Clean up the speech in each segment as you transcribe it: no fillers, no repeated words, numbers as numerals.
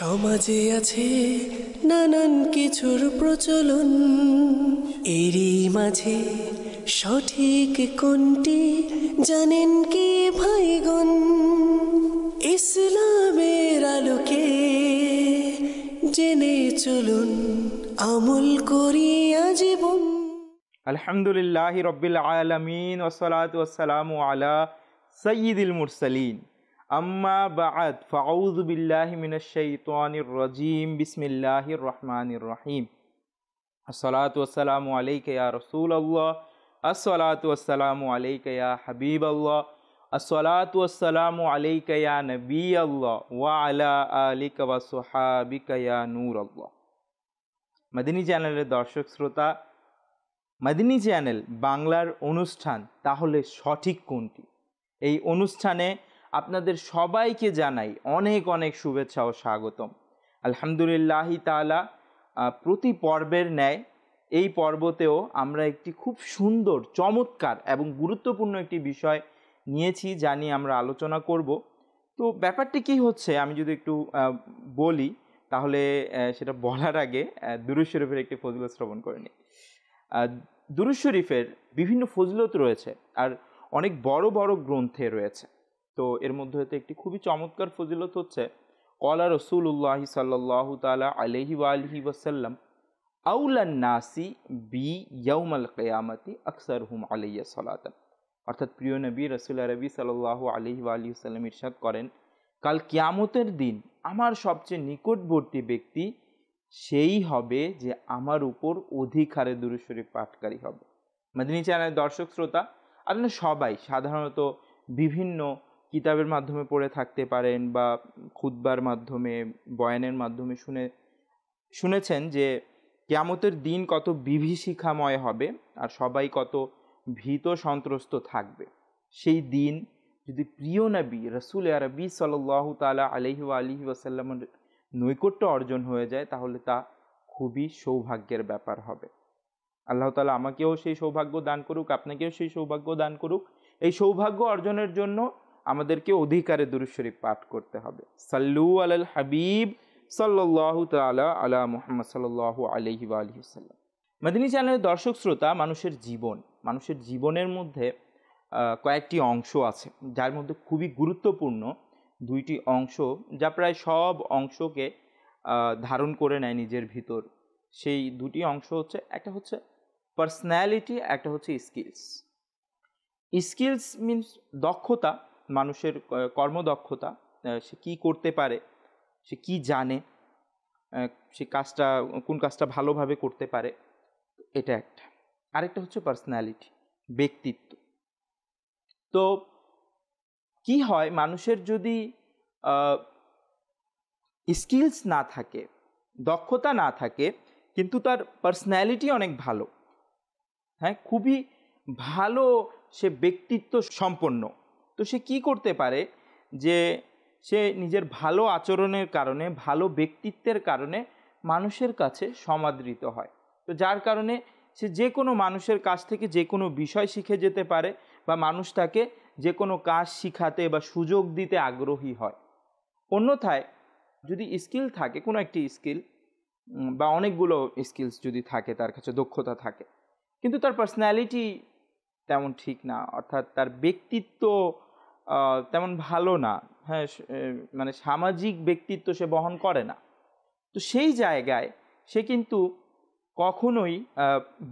সমাজে আছে নানান কিছুর প্রচলন, এরই মাঝে সঠিক কোনটি জানেন কি ভাইগণ? ইসলামের আলোকে জেনে চলুন, আমল করি আজীবন। আলহামদুলিল্লাহি রব্বিল আলামিন ওয়াসসালাতু ওয়াসসালামু আলা সাইয়্যিদিল মুরসালিন, আম্মা বা'দ, ফাউযু বিল্লাহি মিনাশ শাইতানির রাজীম, বিসমিল্লাহির রহমানির রহিম। আসসালাতু ওয়াসসালামু আলাইকা ইয়া রাসূলুল্লাহ, আসসালাতু ওয়াসসালামু আলাইকা ইয়া হাবিবাল্লাহ, আসসালাতু ওয়াসসালামু আলাইকা ইয়া নবিয়াল্লাহ ওয়া আলা আলিকা ওয়া সুহাবিকা ইয়া নূরাল্লাহ। মাদিনী চ্যানেলের দর্শক শ্রোতা, মাদিনী চ্যানেল বাংলার অনুষ্ঠান তাহলে সঠিক কোনটি? এই অনুষ্ঠানে আপনাদের সবাইকে জানাই অনেক অনেক শুভেচ্ছা ও স্বাগতম। আলহামদুলিল্লাহি তাআলা, প্রতি পর্বের ন্যায় এই পর্বতেও আমরা একটি খুব সুন্দর, চমৎকার এবং গুরুত্বপূর্ণ একটি বিষয় নিয়েছি, যা নিয়ে আমরা আলোচনা করব। তো ব্যাপারটি কি হচ্ছে আমি যদি একটু বলি, তাহলে সেটা বলার আগে দুরূদ শরীফের একটি ফজিলত শ্রবণ করে নিই। দুরূদ শরীফের বিভিন্ন ফজিলত রয়েছে আর অনেক বড় বড় গ্রন্থে রয়েছে। তো এর মধ্যে হতে একটি খুবই চমৎকার ফজিলত হচ্ছে, ক্বালা রাসূলুল্লাহি সাল্লাল্লাহু তাআলা আলাইহি ওয়া আলিহি ওয়াসাল্লাম আউলান নাসি বি ইয়াউমাল কিয়ামাতি আকসারহুম আলাইয়া সালাতান। অর্থাৎ প্রিয় নবী রাসূল আরবি সাল্লাল্লাহু আলাইহি ওয়া আলিহি ওয়াসাল্লাম ইরশাদ করেন, কাল কিয়ামতের দিন আমার সবচেয়ে নিকটবর্তী ব্যক্তি সেই হবে যে আমার উপর অধিক হারে দুরূদ শরীফ পাঠকারী হবে। মাদিনী চ্যানেলের দর্শক শ্রোতা, আপনারা সবাই সাধারণত বিভিন্ন কিতাবের মাধ্যমে পড়ে থাকতে পারেন বা খুতবার মাধ্যমে, বয়ানের মাধ্যমে শুনেছেন যে কিয়ামতের দিন কত বিভীষিকাময় হবে আর সবাই কত ভীত সন্ত্রস্ত থাকবে। সেই দিন যদি প্রিয় নবী রাসূল আরবি সাল্লাল্লাহু তাআলা আলাইহি ওয়া আলিহি ওয়াসাল্লামের নৈকট্য অর্জন হয়ে যায়, তাহলে তা খুবই সৌভাগ্যের ব্যাপার হবে। আল্লাহ তাআলা আমাকেও সেই সৌভাগ্য দান করুক, আপনাকেও সেই সৌভাগ্য দান করুক। এই সৌভাগ্য অর্জনের জন্য আমাদেরকে অধিকারে দুরূদ শরীফ পাঠ করতে হবে। সাল্লু আলাল হাবিব সাল্লাল্লাহু তাআলা আলা মুহাম্মদ সাল্লাল্লাহু আলাইহি ওয়া আলিহি ওয়াসাল্লাম। মাদিনী চ্যানেলের দর্শক শ্রোতা, মানুষের জীবনের মধ্যে কয়েকটি অংশ আছে, যার মধ্যে খুবই গুরুত্বপূর্ণ দুইটি অংশ, যা প্রায় সব অংশকে ধারণ করে নেয় নিজের ভিতর। সেই দুটি অংশ হচ্ছে, একটা হচ্ছে পার্সোনালিটি, একটা হচ্ছে স্কিলস। স্কিলস মিনস দক্ষতা, মানুষের কর্মদক্ষতা, সে কী করতে পারে, সে কী জানে, সে কোন কাজটা ভালোভাবে করতে পারে, এটা একটা। আরেকটা হচ্ছে পার্সোনালিটি, ব্যক্তিত্ব। তো কি হয়, মানুষের যদি স্কিলস না থাকে, দক্ষতা না থাকে, কিন্তু তার পার্সোনালিটি অনেক ভালো, হ্যাঁ, খুবই ভালো, সে ব্যক্তিত্ব সম্পন্ন, তো সে কি করতে পারে যে সে নিজের ভালো আচরণের কারণে, ভালো ব্যক্তিত্বের কারণে মানুষের কাছে সমাদৃত হয়। তো যার কারণে সে যে কোনো মানুষের কাছ থেকে যে কোনো বিষয় শিখে যেতে পারে বা মানুষ তাকে যে কোনো কাজ শিখাতে বা সুযোগ দিতে আগ্রহী হয়। অন্যথায় যদি স্কিল থাকে, কোনো একটি স্কিল বা অনেকগুলো স্কিলস যদি থাকে, তার কাছে দক্ষতা থাকে, কিন্তু তার পার্সোনালিটি তেমন ঠিক না, অর্থাৎ তার ব্যক্তিত্ব তেমন ভালো না, হ্যাঁ, মানে সামাজিক ব্যক্তিত্ব সে বহন করে না, তো সেই জায়গায় সে কিন্তু কখনোই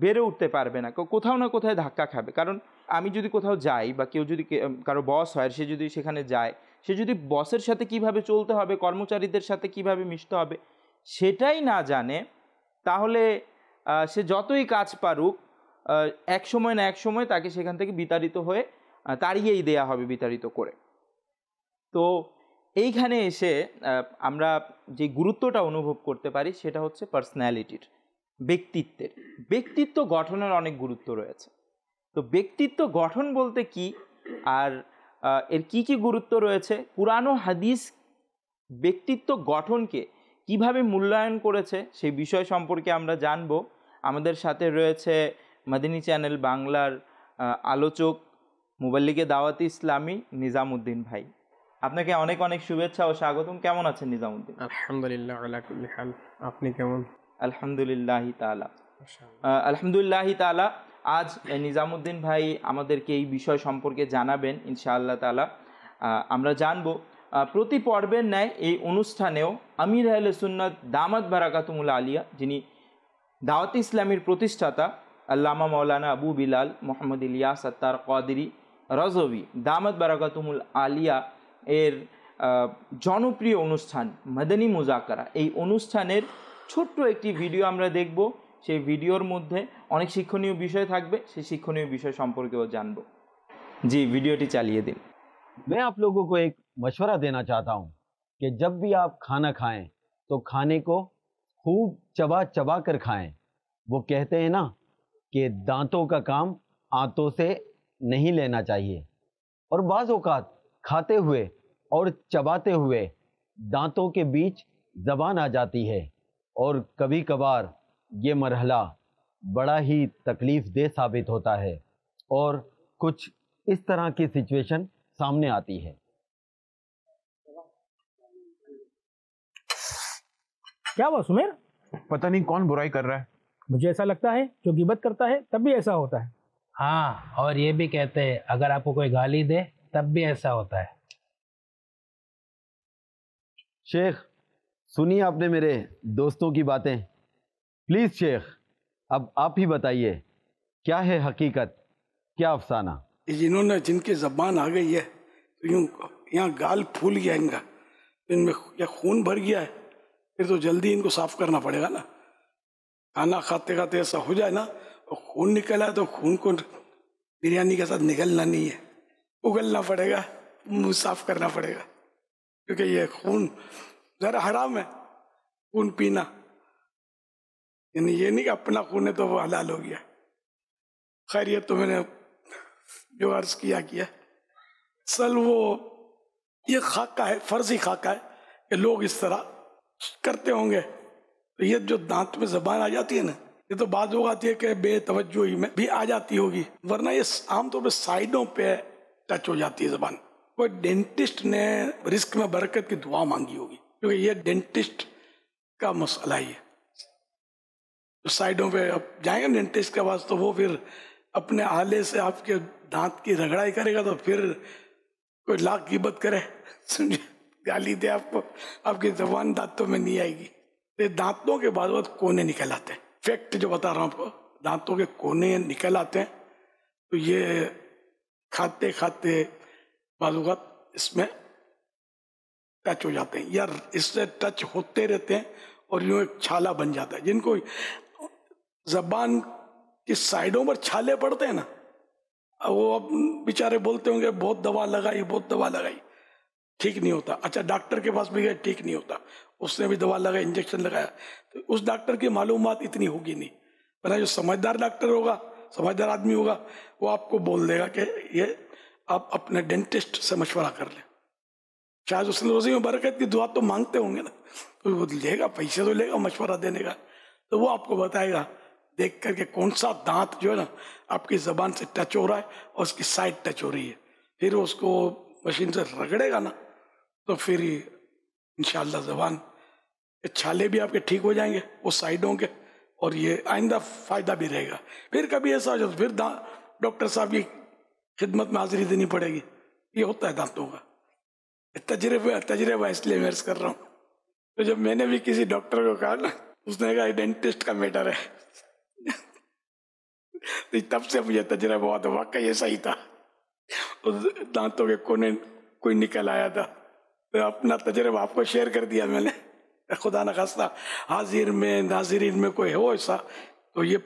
বেড়ে উঠতে পারবে না, কোথাও না কোথায় ধাক্কা খাবে। কারণ আমি যদি কোথাও যাই বা কেউ যদি কারো বস হয়, সে যদি সেখানে যায়, সে যদি বসের সাথে কিভাবে চলতে হবে, কর্মচারীদের সাথে কিভাবে মিশতে হবে সেটাই না জানে, তাহলে সে যতই কাজ পারুক, এক সময় না এক সময় তাকে সেখান থেকে বিতাড়িত হয়ে তাড়িয়েই দেয়া হবে, বিতাড়িত করে। তো এইখানে এসে আমরা যে গুরুত্বটা অনুভব করতে পারি সেটা হচ্ছে পার্সোনালিটির, ব্যক্তিত্ব গঠনের অনেক গুরুত্ব রয়েছে। তো ব্যক্তিত্ব গঠন বলতে কি আর এর কি কি গুরুত্ব রয়েছে, কুরআন ও হাদিস ব্যক্তিত্ব গঠনকে কিভাবে মূল্যায়ন করেছে সেই বিষয় সম্পর্কে আমরা জানব। আমাদের সাথে রয়েছে মাদিনী চ্যানেল বাংলার আলোচক, মুবাল্লিগে দাওয়াতি ইসলামী নিজামুদ্দিন ভাই। আপনাকে অনেক অনেক শুভেচ্ছা ও স্বাগতম। কেমন আছেন নিজামুদ্দিন? আলহামদুলিল্লাহ আলা কুল্লি হাল। আপনি কেমন? আলহামদুলিল্লাহি তাআলা। আলহামদুলিল্লাহি তাআলা। আজ নিজামুদ্দিন ভাই আমাদেরকে এই বিষয় সম্পর্কে জানাবেন ইনশাআল্লাহ তাআলা। আমরা জানবো প্রতি পর্বের ন্যায় এই অনুষ্ঠানেও আমির আহলে সুন্নাত দামাত বারাকাতুমুল আলিয়া, যিনি দাওয়াত ইসলামীর প্রতিষ্ঠাতা আল্লামা মাওলানা আবু বিলাল মোহাম্মদ ইলিয়াস আত্তার কাদেরী রজভী দামাত বারাকাতুমুল আলিয়া এর জনপ্রিয় অনুষ্ঠান মাদানী মুজাকারা, এই অনুষ্ঠানের ছোট্ট একটি ভিডিও আমরা দেখব। সেই ভিডিওর মধ্যে অনেক শিক্ষণীয় বিষয় থাকবে, সেই শিক্ষণীয় বিষয় সম্পর্কেও জানব। জি, ভিডিওটি চালিয়ে দিন। मैं आप लोगों को एक मशवरा देना चाहता हूँ कि जब भी आप खाना खाएं तो खाने को खूब चबा चबा कर खाएं। वो कहते हैं ना कि दांतों का काम आंतों से नहीं लेना चाहिए, और बाज़ औक़ात खाते हुए और चबाते हुए दांतों के बीच ज़बान आ जाती है, और कभी कभार ये मरहला बड़ा ही तकलीफ़ दे साबित होता है और कुछ इस तरह की सिचुएशन सामने आती है। क्या हुआ सुमेर? पता नहीं कौन बुराई कर रहा है। मुझे ऐसा लगता है जो गिबत करता है तब भी ऐसा होता है। हाँ, और ये भी कहते हैं अगर आपको कोई गाली दे तब भी ऐसा होता है। शेख, सुनिए आपने मेरे दोस्तों की बातें। प्लीज़ शेख, अब आप ही बताइए, क्या है हकीकत, क्या अफसाना? जिन्होंने जिनकी ज़बान आ गई है तो यूँ यहाँ गाल फूल गया इनका, इनमें या खून भर गया है, फिर तो जल्दी इनको साफ करना पड़ेगा ना। खाना खाते खाते ऐसा हो जाए ना और खून निकला है तो खून को बिरयानी के साथ निकलना नहीं है, उगलना पड़ेगा, मुंह साफ करना पड़ेगा, क्योंकि ये खून ज़रा हराम है खून पीना। यानी ये नहीं कि अपना खून है तो वो हलाल हो गया। खैर, ये तो मैंने जो अर्ज किया असल वो ये खाका है, फर्जी खाका है कि लोग इस तरह करते होंगे। तो ये जो दांत में जबान आ जाती है ना, ये तो बात हो आती है कि बेतवज्जोही में भी आ जाती होगी, वरना ये आमतौर पे साइडों पे टच हो जाती है जबान। कोई डेंटिस्ट ने रिस्क में बरकत की दुआ मांगी होगी, क्योंकि ये डेंटिस्ट का मसला ही है। तो साइडों पे अब जाएंगे डेंटिस्ट के पास तो वो फिर अपने आले से आपके दांत की रगड़ाई करेगा, तो फिर कोई लाख गिबत करे, समझे, गाली दे आपको, आपकी जबान दांतों में नहीं आएगी। ये दांतों के बाद कोने निकल आते हैं। फैक्ट जो बता रहा हूँ आपको, दांतों के कोने निकल आते हैं। तो ये खाते खाते बाज़ इसमें टच हो जाते हैं, या इससे टच होते रहते हैं और यूँ एक छाला बन जाता है। जिनको जबान कि साइडों पर छाले पड़ते हैं ना, वो अब बेचारे बोलते होंगे बहुत दवा लगाई, बहुत दवा लगाई, ठीक नहीं होता। अच्छा, डॉक्टर के पास भी गए, ठीक नहीं होता, उसने भी दवा लगाई, इंजेक्शन लगाया, तो उस डॉक्टर की मालूमात इतनी होगी नहीं। वरना जो समझदार डॉक्टर होगा, समझदार आदमी होगा, वो आपको बोल देगा कि ये आप अपने डेंटिस्ट से मशवरा कर लें। शायद उसने रोज़ी में बरकत की दुआ तो मांगते होंगे ना, तो वो लेगा, पैसे तो लेगा मशवरा देने का, तो वो आपको बताएगा देख करके कौन सा दांत जो है ना आपकी ज़बान से टच हो रहा है और उसकी साइड टच हो रही है। फिर उसको मशीन से रगड़ेगा ना, तो फिर इंशाअल्लाह ज़बान के छाले भी आपके ठीक हो जाएंगे, वो साइडों के, और ये आइंदा फ़ायदा भी रहेगा। फिर कभी ऐसा हो जाए फिर डॉक्टर साहब की खिदमत में हाजिरी देनी पड़ेगी। ये होता है दांतों का तजर्बा, इसलिए मैं कर रहा हूँ। तो जब मैंने भी किसी डॉक्टर को कहा ना, उसने कहा डेंटिस्ट का मैटर है, तो तब से मुझे तजुर्बा हुआ, तो वाकई ये सही था। उस दांतों के कोने कोई निकल आया था, तो अपना तजुर्बा आपको शेयर कर दिया मैंने। खुदा न खास्ता हाजिर में नाजिरीन में कोई हो ऐसा, तो ये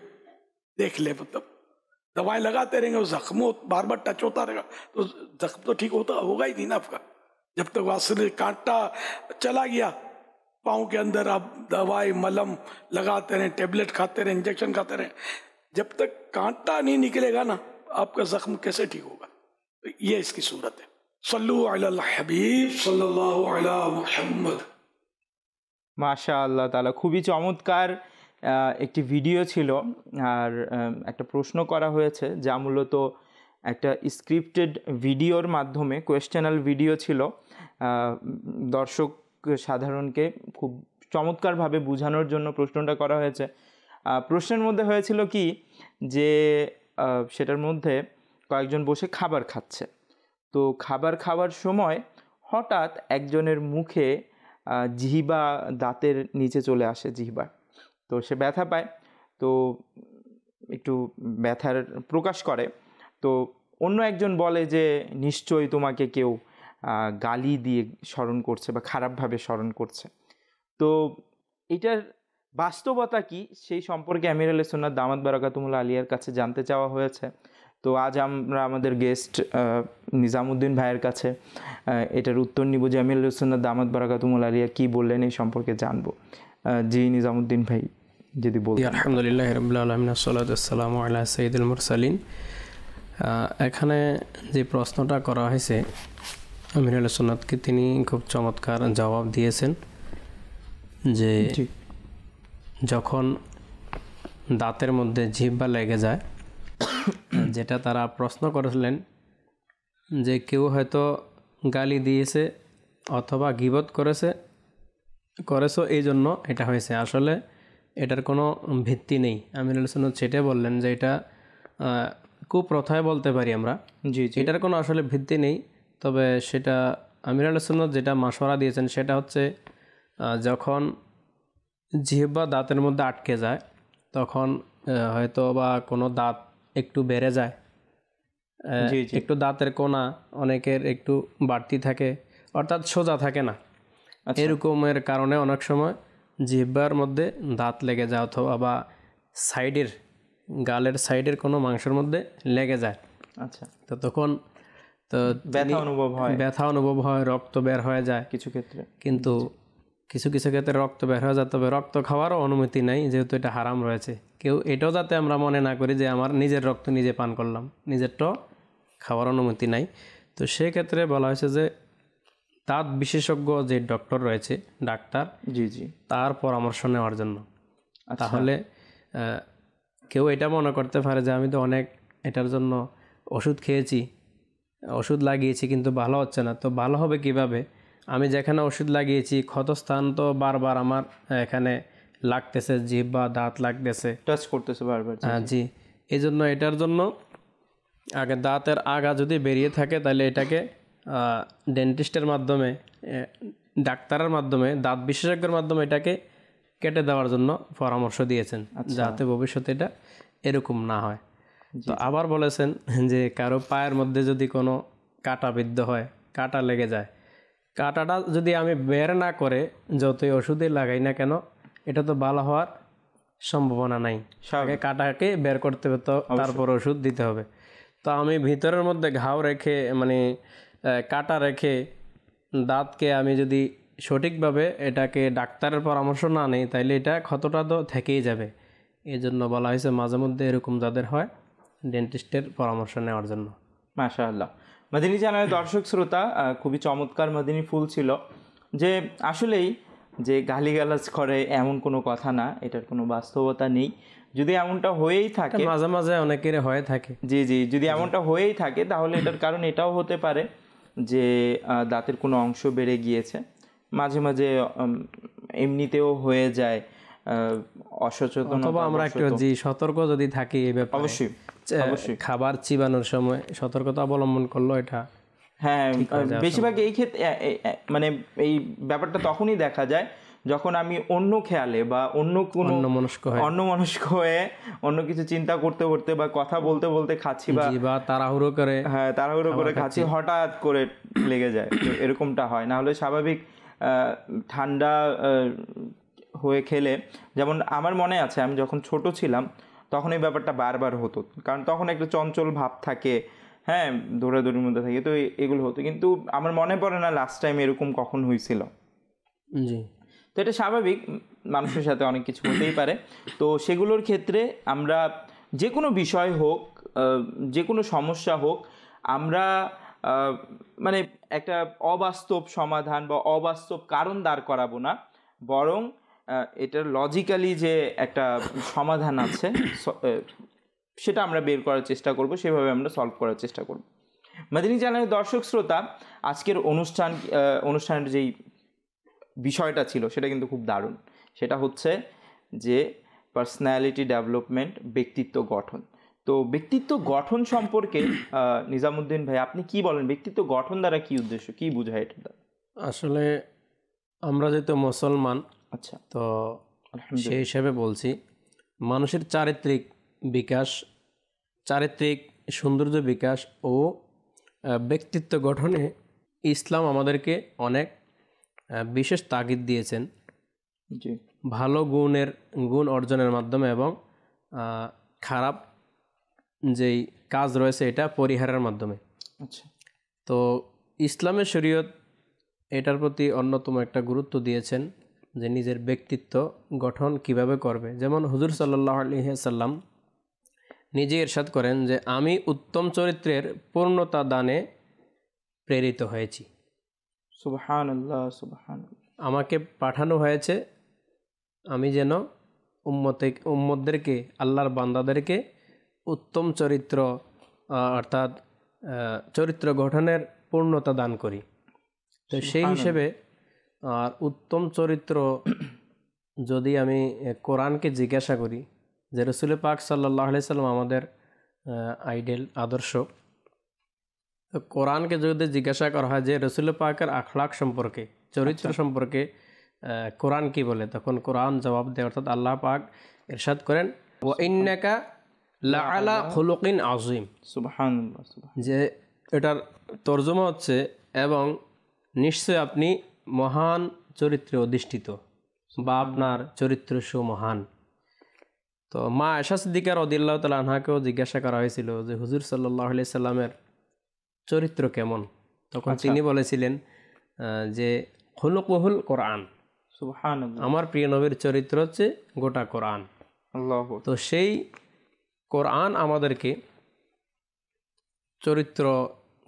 देख ले, मतलब दवाएं लगाते रहेंगे, वो जख्मों बार बार टच होता रहेगा, तो जख्म तो ठीक होगा ही नहीं ना आपका। जब तक वासले कांटा चला गया पाँव के अंदर, आप दवाई मलम लगाते रहें, टेबलेट खाते रहें, इंजेक्शन खाते रहें, जब तक कांटा नहीं निकलेगा ना आपका जख्म कैसे ठीक होगा। तो ये इसकी सूरत है। सल्लु अला हबीब सल्लल्लाहु अला मुहम्मद। মাশাআল্লাহ তাআলা, খুবই চমৎকার একটি ভিডিও ছিল। আর একটা প্রশ্ন করা হয়েছে যা মূলত একটা স্ক্রিপ্টেড ভিডিওর মাধ্যমে, কোয়েশ্চেনাল ভিডিও ছিল, দর্শক সাধারণকে খুব চমৎকারভাবে বোঝানোর জন্য প্রশ্নটা করা হয়েছে। প্রশ্নের মধ্যে হয়েছিল কি যে সেটার মধ্যে কয়েকজন বসে খাবার খাচ্ছে, তো খাবার খাওয়ার সময় হঠাৎ একজনের মুখে জিহ্বা দাঁতের নিচে চলে আসে, জিহ্বা, তো সে ব্যথা পায়, তো একটু ব্যথার প্রকাশ করে। তো অন্য একজন বলে যে নিশ্চয়ই তোমাকে কেউ গালি দিয়ে স্মরণ করছে বা খারাপভাবে স্মরণ করছে। তো এটার বাস্তবতা কি সেই সম্পর্কে আমির আহলে সুন্নাত দামাত বারাকাতুহুল আলিয়ার কাছে জানতে চাওয়া হয়েছে। তো আজ আমরা আমাদের গেস্ট নিজামুদ্দিন ভাইয়ের কাছে এটার উত্তর নিব যে আমির আহলে সুন্নাত দামাত বারাকাতুহুল আলিয়া কী বললেন এই সম্পর্কে জানবো। জি নিজামুদ্দিন ভাই যদি বলতেন। আলহামদুলিল্লাহ রাব্বিল আলামিন ওয়াসসালাতু ওয়াসসালামু আলা সাইয়্যিদিল মুরসালিন। এখানে যে প্রশ্নটা করা হয়েছে আমির আহলে সুন্নাতকে তিনি খুব চমৎকার জবাব দিয়েছেন যে যখন দাঁতের মধ্যে জিহ্বা লেগে যায়, যেটা তারা প্রশ্ন করেছিলেন যে কেউ হয়তো গালি দিয়েছে অথবা গীবত করেছো এই জন্য এটা হয়েছে। আসলে এটার কোনো ভিত্তি নেই। আমির আহলে সুন্নাত সেটাই বললেন যে এটা কুপ্রথায় বলতে পারি আমরা, জি, এটার কোনো আসলে ভিত্তি নেই। তবে সেটা আমির আহলে সুন্নাত যেটা মাশওয়ারা দিয়েছেন সেটা হচ্ছে যখন জিহ্বা দাঁতের মধ্যে আটকে যায় তখন হয়তো বা কোনো দাঁত একটু বেড়ে যায়, একটু দাঁতের কোনা অনেকের একটু বাড়তি থাকে, অর্থাৎ সোজা থাকে না, এরকমের কারণে অনেক সময় জিহ্বার মধ্যে দাঁত লেগে যায় অথবা বা সাইডের গালের সাইডের কোনো মাংসের মধ্যে লেগে যায়। আচ্ছা, তো তখন তো ব্যথা অনুভব হয়, রক্ত বের হয়ে যায় কিছু ক্ষেত্রে, কিন্তু কিছু কিছু ক্ষেত্রে রক্ত বের হয়ে যায়। তবে রক্ত খাওয়ারও অনুমতি নাই, যেহেতু এটা হারাম রয়েছে। কেউ এটাও যাতে আমরা মনে না করি যে আমার নিজের রক্ত নিজে পান করলাম, নিজেরটাও খাওয়ার অনুমতি নাই। তো সেক্ষেত্রে বলা হয়েছে যে দাঁত বিশেষজ্ঞ যে ডক্টর রয়েছে, ডাক্তার, তার পরামর্শ নেওয়ার জন্য। তাহলে কেউ এটা মনে করতে পারে যে আমি তো অনেক এটার জন্য ওষুধ খেয়েছি, ওষুধ লাগিয়েছি কিন্তু ভালো হচ্ছে না, তো ভালো হবে কিভাবে? আমি যেখানে ওষুধ লাগিয়েছি ক্ষতস্থান তো বারবার আমার এখানে লাগতেছে, জিহ্বা দাঁত লাগতেছে, টাচ করতেছে বারবার। জি, এই জন্য এটার জন্য আগে দাঁতের আগা যদি বেরিয়ে থাকে তাহলে এটাকে ডেন্টিস্টের মাধ্যমে, ডাক্তারের মাধ্যমে, দাঁত বিশেষজ্ঞের মাধ্যমে এটাকে কেটে দেওয়ার জন্য পরামর্শ দিয়েছেন, যাতে ভবিষ্যতে এটা এরকম না হয়। তো আবার বলেছেন যে কারো পায়ের মধ্যে যদি কোনো কাঁটা বিদ্ধ হয়, কাঁটা লেগে যায়, কাঁটাটা যদি আমি বের না করে যতই ওষুধে লাগাই না কেন এটা তো ভালো হওয়ার সম্ভাবনা নাই। আগে কাঁটাকে বের করতে হবে, তো তারপর ওষুধ দিতে হবে। তো আমি ভিতরের মধ্যে ঘাও রেখে মানে কাঁটা রেখে দাঁতকে আমি যদি সঠিকভাবে এটাকে ডাক্তারের পরামর্শ না নেই তাইলে এটা ক্ষতটা তো থেকেই যাবে। এই জন্য বলা হয়েছে মাঝে মধ্যে এরকম যাদের হয় ডেন্টিস্টের পরামর্শ নেওয়ার জন্য। মাশাআল্লাহ। মাদিনী চ্যানেলের দর্শক শ্রোতা, খুবই চমৎকার মাদিনী ফুল ছিল যে আসলেই যে গালিগালাজ করে এমন কোনো কথা না, এটার কোনো বাস্তবতা নেই। যদি এমনটা হয়েই থাকে, মাঝে মাঝে অনেকের হয়ে থাকে, জি, যদি এমনটা হয়েই থাকে তাহলে এটার কারণ এটাও হতে পারে যে দাঁতের কোনো অংশ বেড়ে গিয়েছে। মাঝে মাঝে এমনিতেও হয়ে যায় অসচেতনতা, অথবা আমরা একটু সতর্ক যদি থাকি এই ব্যাপারে, অবশ্যই খাবার চিবানোর সময় সতর্কতা অবলম্বন করলো এটা। হ্যাঁ, বেশিরভাগ এই ক্ষেত্রে মানে এই ব্যাপারটা তখনই দেখা যায় যখন আমি অন্য খেয়ালে বা অন্য কোনো অন্যমনস্ক হয়ে অন্য কিছু চিন্তা করতে করতে বা কথা বলতে বলতে খাচ্ছি বা তাড়াহুড়ো করে, হ্যাঁ তাড়াহুড়ো করে খাচ্ছি, হঠাৎ করে লেগে যায়। এরকমটা হয় না হলে স্বাভাবিক ঠান্ডা হয়ে খেলে, যেমন আমার মনে আছে আমি যখন ছোট ছিলাম তখন এই ব্যাপারটা বারবার হতো, কারণ তখন একটা চঞ্চল ভাব থাকে, হ্যাঁ দৌড়াদৌড়ির মধ্যে থাকে, তো এগুলো হতো। কিন্তু আমার মনে পড়ে না লাস্ট টাইম এরকম কখন হয়েছিল। জি, তো এটা স্বাভাবিক, মানুষের সাথে অনেক কিছু হতেই পারে। তো সেগুলোর ক্ষেত্রে আমরা যে কোনো বিষয় হোক, যে কোনো সমস্যা হোক, আমরা মানে একটা অবাস্তব সমাধান বা অবাস্তব কারণ দাঁড় করাবো না, বরং এটার লজিক্যালি যে একটা সমাধান আছে সেটা আমরা বের করার চেষ্টা করব, সেভাবে আমরা সলভ করার চেষ্টা করব। মাদানী চ্যানেলের দর্শক শ্রোতা, আজকের অনুষ্ঠানের যেই বিষয়টা ছিল সেটা কিন্তু খুব দারুণ। সেটা হচ্ছে যে পার্সোনালিটি ডেভেলপমেন্ট, ব্যক্তিত্ব গঠন। তো ব্যক্তিত্ব গঠন সম্পর্কে নিজামুদ্দিন ভাই আপনি কি বলেন? ব্যক্তিত্ব গঠন দ্বারা কি উদ্দেশ্য, কি বোঝায় এটা দ্বারা? আসলে আমরা যেহেতু মুসলমান, আচ্ছা, তো সেই হিসেবে বলছি, মানুষের চারিত্রিক বিকাশ, চারিত্রিক সৌন্দর্য বিকাশ ও ব্যক্তিত্ব গঠনে ইসলাম আমাদেরকে অনেক বিশেষ তাগিদ দিয়েছেন। জি, ভালো গুণ অর্জনের মাধ্যমে এবং খারাপ যেই কাজ রয়েছে এটা পরিহারের মাধ্যমে। আচ্ছা, তো ইসলামের শরীয়ত এটার প্রতি অন্যতম একটা গুরুত্ব দিয়েছেন যে নিজের ব্যক্তিত্ব গঠন কিভাবে করবে। যেমন হুজুর সাল্লাল্লাহু আলাইহি ওয়াসাল্লাম নিজে ইরশাদ করেন যে আমি উত্তম চরিত্রের পূর্ণতা দানে প্রেরিত হয়েছি। সুবহানাল্লাহ, সুবহানাল্লাহ। আমাকে পাঠানো হয়েছে আমি যেন উম্মতদেরকে, আল্লাহর বান্দাদেরকে উত্তম চরিত্র অর্থাৎ চরিত্র গঠনের পূর্ণতা দান করি। তো সেই হিসেবে আর উত্তম চরিত্র যদি আমি কোরআনকে জিজ্ঞাসা করি, যে রসুল পাক সাল্লাল্লাহু আলাইহি সাল্লাম আমাদের আইডেল, আদর্শ, তো কোরআনকে যদি জিজ্ঞাসা করা হয় যে রসুল পাকের আখলাক সম্পর্কে, চরিত্র সম্পর্কে কোরআন কি বলে, তখন কোরআন জবাব দেয়, অর্থাৎ আল্লাহ পাক ইরশাদ করেন ওয়া ইন্নাকা লাআলা খুলুকিন আযীম। সুবহানাল্লাহ, সুবহানাল্লাহ। যে এটার তর্জমা হচ্ছে এবং নিশ্চয় আপনি মহান চরিত্রে অধিষ্ঠিত বা আপনার চরিত্র সুমহান। তো মা আয়েশা সিদ্দিকা রাদিয়াল্লাহু তাআলা আনহাকেও জিজ্ঞাসা করা হয়েছিল যে হুজুর সাল্লাল্লাহু আলাইহি সাল্লামের চরিত্র কেমন, তখন তিনি বলেছিলেন যে খুলুকুহুল কোরআন, সুবহানাল্লাহ, আমার প্রিয় নবীর চরিত্র হচ্ছে গোটা কোরআন। আল্লাহু। তো সেই কোরআন আমাদেরকে চরিত্র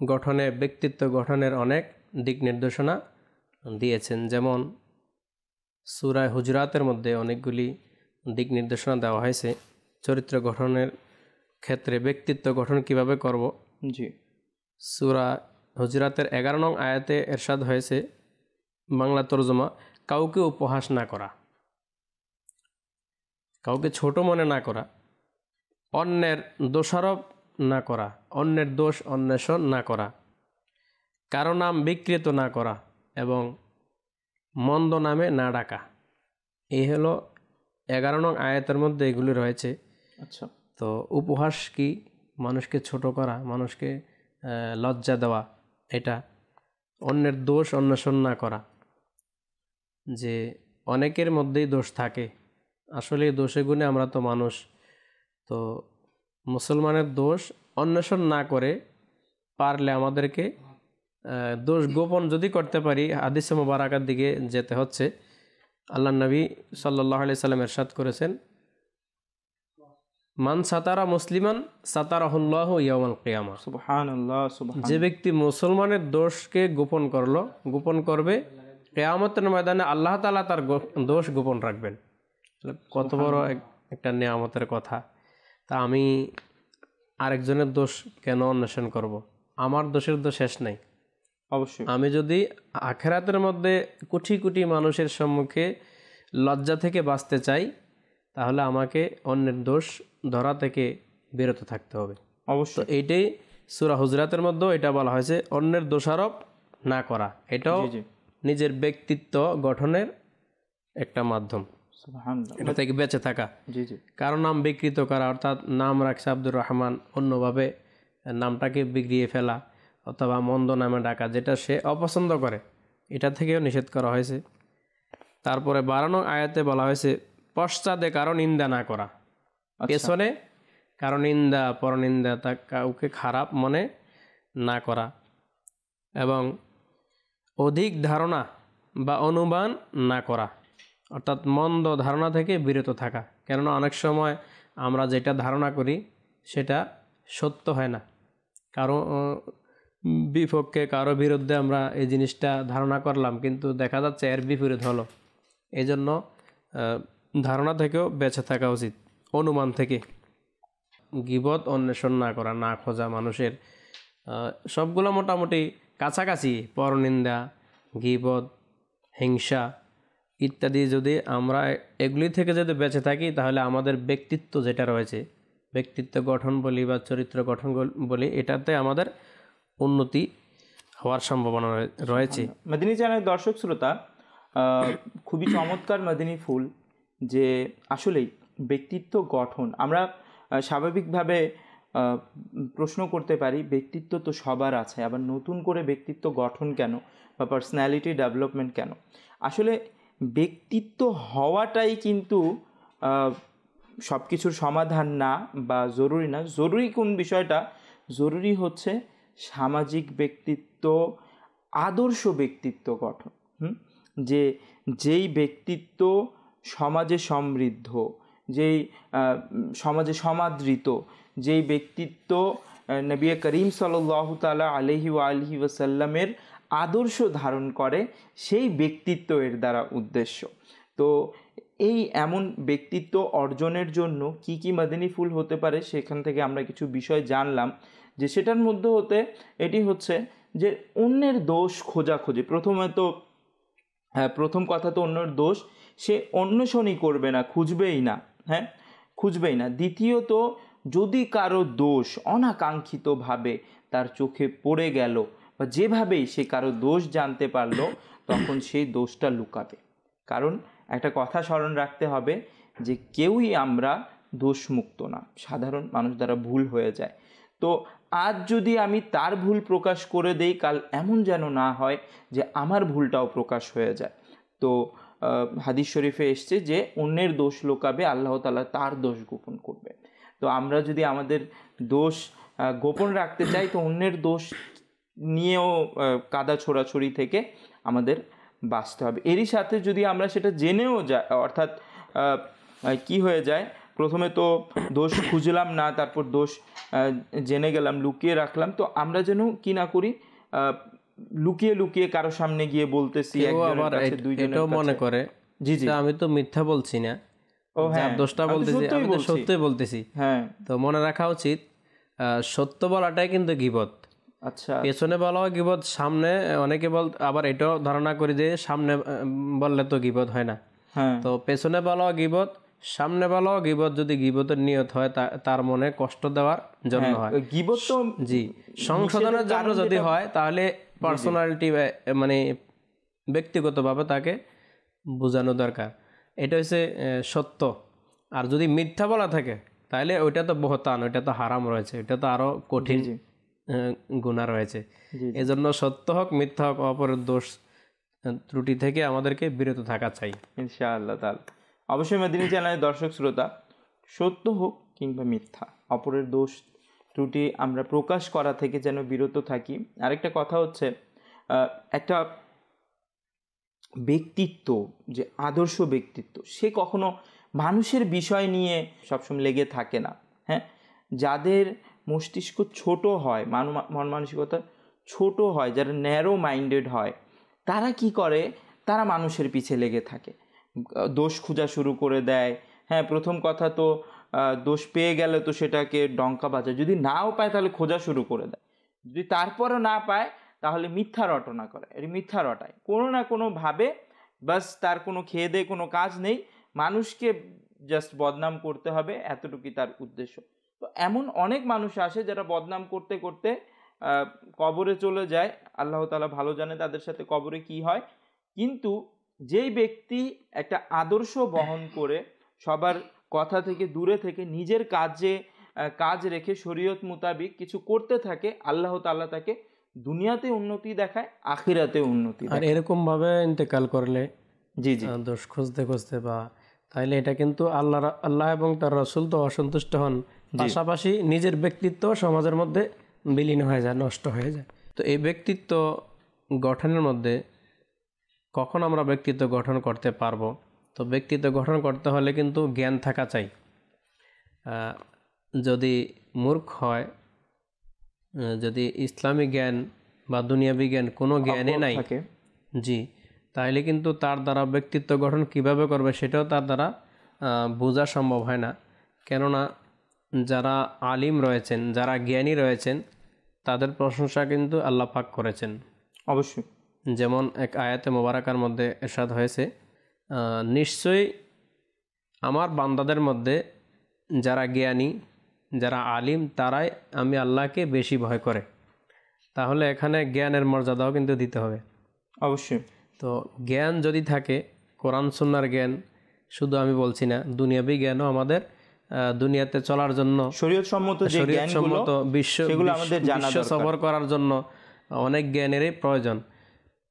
গঠনে, ব্যক্তিত্ব গঠনের অনেক দিক নির্দেশনা দিয়েছেন। যেমন সূরা হুজরাতের মধ্যে অনেকগুলি দিক নির্দেশনা দেওয়া হয়েছে চরিত্র গঠনের ক্ষেত্রে, ব্যক্তিত্ব গঠন কিভাবে করব। জি, সূরা হুজরাতের 11 নং আয়াতে এরশাদ হয়েছে, বাংলা তর্জমা, কাউকে উপহাস না করা, কাউকে ছোট মনে না করা, অন্যের দোষারোপ না করা, অন্যের দোষ অন্বেষণ না করা, কারো নাম বিকৃত না করা এবং মন্দ নামে না ডাকা। এই হলো 11 নং আয়াতের মধ্যে এগুলি রয়েছে। আচ্ছা, তো উপহাস কি? মানুষকে ছোট করা, মানুষকে লজ্জা দেওয়া, এটা। অন্যের দোষ অন্বেষণ না করা, যে অনেকের মধ্যেই দোষ থাকে, আসলে এই দোষে গুণে আমরা তো মানুষ। তো মুসলমানের দোষ অন্বেষণ না করে পারলে আমাদেরকে দোষ গোপন যদি করতে পারি, হাদিসে মুবারাকার দিকে যেতে হচ্ছে। আল্লাহ নবী সাল্লাল্লাহু আলাইহি সাল্লাম ইরশাদ করেছেন, মান সাতারা মুসলিমান সাতারাহুল্লাহু ইয়াউমাল কিয়ামা। সুবহানাল্লাহ, সুবহানাল্লাহ। যে ব্যক্তি মুসলমানের দোষকে গোপন করবে, কিয়ামতের ময়দানে আল্লাহ তাআলা তার দোষ গোপন রাখবেন। কত বড় একটা নিয়ামতের কথা। তা আমি আরেকজনের দোষ কেন অন্বেষণ করব? আমার দোষের তো শেষ নাই। অবশ্যই। আমি যদি আখিরাতের মধ্যে কোটি কোটি মানুষের সম্মুখে লজ্জা থেকে বাঁচতে চাই, তাহলে আমাকে অন্যের দোষ ধরা থেকে বিরত থাকতে হবে। অবশ্যই। তো এইটাই সূরা হুজরাতের মধ্যেও এটা বলা হয়েছে, অন্যের দোষারোপ না করা। এটাও নিজের ব্যক্তিত্ব গঠনের একটা মাধ্যম, সুবহানাল্লাহ। এটা থেকে বেঁচে থাকা। জি, জি। কারো নাম বিকৃত করা, অর্থাৎ নাম রাখছে আব্দুর রহমান, অন্যভাবে নামটাকে বিগড়িয়ে ফেলা অথবা মন্দ নামে ডাকা, যেটা সে অপছন্দ করে, এটা থেকেও নিষেধ করা হয়েছে। তারপরে 12 নং আয়াতে বলা হয়েছে পশ্চাদে কারো নিন্দা না করা, পেছনে কারো নিন্দা পরনিন্দা, তা কাউকে খারাপ মনে না করা, এবং অধিক ধারণা বা অনুমান না করা, অর্থাৎ মন্দ ধারণা থেকে বিরত থাকা। কেননা অনেক সময় আমরা যেটা ধারণা করি সেটা সত্য হয় না, কারো বিপক্ষে, কারো বিরুদ্ধে আমরা এই জিনিসটা ধারণা করলাম, কিন্তু দেখা যাচ্ছে এর বিপরীত হলো। এই জন্য ধারণা থেকেও বেঁচে থাকা উচিত, অনুমান থেকে। গীবত অন্বেষণ না করা, না খোঁজা মানুষের, সবগুলো মোটামুটি কাছাকাছি। পরনিন্দা, গীবত, হিংসা ইত্যাদি যদি আমরা এগুলি থেকে যদি বেঁচে থাকি, তাহলে আমাদের ব্যক্তিত্ব যেটা রয়েছে, ব্যক্তিত্ব গঠন বলি বা চরিত্র গঠন বলি, এটাতে আমাদের উন্নতি হওয়ার সম্ভাবনা রয়েছে। মদিনী চ্যানেলের দর্শক শ্রোতা, খুবই চমৎকার মদিনী ফুল যে আসলেই ব্যক্তিত্ব গঠন। আমরা স্বাভাবিকভাবে প্রশ্ন করতে পারি, ব্যক্তিত্ব তো সবার আছে, আবার নতুন করে ব্যক্তিত্ব গঠন কেন বা পার্সোনালিটি ডেভেলপমেন্ট কেন? আসলে ব্যক্তিত্ব হওয়াটাই কিন্তু সব কিছুর সমাধান না বা জরুরি না। জরুরি কোন বিষয়টা? জরুরি হচ্ছে সামাজিক ব্যক্তিত্ব, আদর্শ ব্যক্তিত্ব গঠন। যেই ব্যক্তিত্ব সমাজে সমৃদ্ধ, যেই সমাজে সমাদৃত, যেই ব্যক্তিত্ব নবী করিম সাল্লাল্লাহু তাআলা আলাইহি ওয়া আলিহি ওয়াসাল্লামের আদর্শ ধারণ করে, সেই ব্যক্তিত্ব এর দ্বারা উদ্দেশ্য। তো এই এমন ব্যক্তিত্ব অর্জনের জন্য কি কি মদিনী ফুল হতে পারে, সেখান থেকে আমরা কিছু বিষয় জানলাম। যে সেটার মধ্যে হতে এটি হচ্ছে যে অন্যের দোষ খোঁজাখুঁজি। প্রথম কথা তো অন্যের দোষ সে অন্বেষণই করবে না, খুঁজবেই না, খুঁজবেই না। দ্বিতীয়ত, যদি কারো দোষ অনাকাঙ্ক্ষিতভাবে তার চোখে পড়ে গেল বা যেভাবেই সে কারো দোষ জানতে পারলো, তখন সেই দোষটা লুকাবে। কারণ একটা কথা স্মরণ রাখতে হবে যে কেউই আমরা দোষমুক্ত না, সাধারণ মানুষ দ্বারা ভুল হয়ে যায়। তো আজ যদি আমি তার ভুল প্রকাশ করে দেই, কাল এমন যেন না হয় যে আমার ভুলটাও প্রকাশ হয়ে যায়। তো হাদিস শরীফে এসছে যে অন্যের দোষ লুকাবে, আল্লাহ তাআলা তার দোষ গোপন করবে। তো আমরা যদি আমাদের দোষ গোপন রাখতে চাই, তো অন্যের দোষ নিয়েও কাদা ছোড়াছড়ি থেকে আমাদের বাঁচতে হবে। এরই সাথে যদি আমরা সেটা জেনেও যাই, অর্থাৎ কি হয়ে যায়, প্রথমে তো দোষ খুঁজলাম না, তারপর দোষ জেনে গেলাম, লুকিয়ে রাখলাম, তো আমরা যেন কি না করি, লুকিয়ে লুকিয়ে কারো সামনে গিয়ে বলতেছি, একজনের কাছে, দুইজনের কাছে মনে করে জি জি আমি তো মিথ্যা বলছি না, দোষটা বলতেছি, আমি তো সত্যই বলতেছি। হ্যাঁ, তো মনে রাখা উচিত সত্য বলাটাই কিন্তু গীবত। আচ্ছা, পেছনে বলাও গীবত, সামনে অনেকে আবার এটাও ধারণা করি যে সামনে বললে তো গীবত হয় না। তো পেছনে বলাও গীবত, সামনে বলাও গীবত। যদি গীবতের নিয়ত হয় তার মনে কষ্ট দেওয়ার জন্য হয়, গীবত তো জি সংশোধনের জন্য যদি হয়, তাহলে পার্সোনালিটি মানে ব্যক্তিগতভাবে তাকে বোঝানো দরকার। এটা হচ্ছে সত্য। আর যদি মিথ্যা বলা থাকে, তাহলে ওইটা তো বহতান, ওইটা তো হারাম রয়েছে, ওইটা তো আরো কঠিন গুনাহ রয়েছে। এজন্য সত্য হোক মিথ্যা হোক, অপরের দোষ ত্রুটি থেকে আমাদেরকে বিরত থাকা চাই ইনশাআল্লাহ তাআলা। অবশ্যই মদিনী চ্যানেলের দর্শক শ্রোতা, সত্য হোক কিংবা মিথ্যা, অপরের দোষ ত্রুটি আমরা প্রকাশ করা থেকে যেন বিরত থাকি। আরেকটা কথা হচ্ছে, একটা ব্যক্তিত্ব যে আদর্শ ব্যক্তিত্ব, সে কখনো মানুষের বিষয় নিয়ে সবসময় লেগে থাকে না। যাদের মস্তিষ্ক ছোট হয়, মন মানসিকতা ছোট হয়, যারা ন্যারো মাইন্ডেড হয়, তারা কি করে, তারা মানুষের পিছে লেগে থাকে, দোষ খোঁজা শুরু করে দেয়। প্রথম কথা তো দোষ পেয়ে গেলে তো সেটাকে ডঙ্কা বাজায়, যদি নাও পায় তাহলে খোঁজা শুরু করে দেয়, যদি তারপরও না পায় তাহলে মিথ্যা রটনা করে, মিথ্যা রটায় কোনো না কোনোভাবে। বাস তার কোনো খেয়ে দেয়ে কোনো কাজ নেই, মানুষকে জাস্ট বদনাম করতে হবে, এতটুকুই তার উদ্দেশ্য। তো এমন অনেক মানুষ আসে যারা বদনাম করতে করতে কবরে চলে যায়, আল্লাহ তাআলা ভালো জানে তাদের সাথে কবরে কি হয়। কিন্তু যেই ব্যক্তি একটা আদর্শ বহন করে সবার কথা থেকে দূরে থেকে নিজের কাজ রেখে শরীয়ত মোতাবিক কিছু করতে থাকে, আল্লাহ তাআলা তাকে দুনিয়াতে উন্নতি দেখায়, আখিরাতে উন্নতি দেখায়। আর এরকম ভাবে ইন্তেকাল করলে জি জি দোষ খুঁজতে খুঁজতে বা, তাইলে এটা কিন্তু আল্লাহ এবং তার রাসূল তো অসন্তুষ্ট হন, পাশাপাশি নিজের ব্যক্তিত্ব সমাজের মধ্যে বিলীন হয়ে যায়, নষ্ট হয়ে যায়। তো এই ব্যক্তিত্ব গঠনের মধ্যে কখন আমরা ব্যক্তিত্ব গঠন করতে পারবো? তো ব্যক্তিত্ব গঠন করতে হলে কিন্তু জ্ঞান থাকা চাই। যদি মূর্খ হয়, যদি ইসলামী জ্ঞান বা দুনিয়াবি জ্ঞান কোনো জ্ঞানে নাই, জি, তাহলে কিন্তু তার দ্বারা ব্যক্তিত্ব গঠন কিভাবে করবে সেটাও তার দ্বারা বোঝা সম্ভব হয় না। কেননা যারা আলিম রয়েছেন, যারা জ্ঞানী রয়েছেন, তাদের প্রশংসা কিন্তু আল্লাহ পাক করেছেন। অবশ্যই। যেমন এক আয়াতে মোবারকার মধ্যে ইরশাদ হয়েছে, নিশ্চয়ই আমার বান্দাদের মধ্যে যারা জ্ঞানী, যারা আলিম, তারাই আমি আল্লাহকে বেশি ভয় করে। তাহলে এখানে জ্ঞানের মর্যাদাও কিন্তু দিতে হবে। অবশ্যই। তো জ্ঞান যদি থাকে, কোরআন সুন্নাহর জ্ঞান, শুধু আমি বলছি না, দুনিয়াবি জ্ঞানও আমাদের দুনিয়াতে চলার জন্য, শরীয়ত সম্মত যে জ্ঞানগুলো সেগুলো আমাদের জানা বিশ্ব সফর করার জন্য অনেক জ্ঞানেরই প্রয়োজন।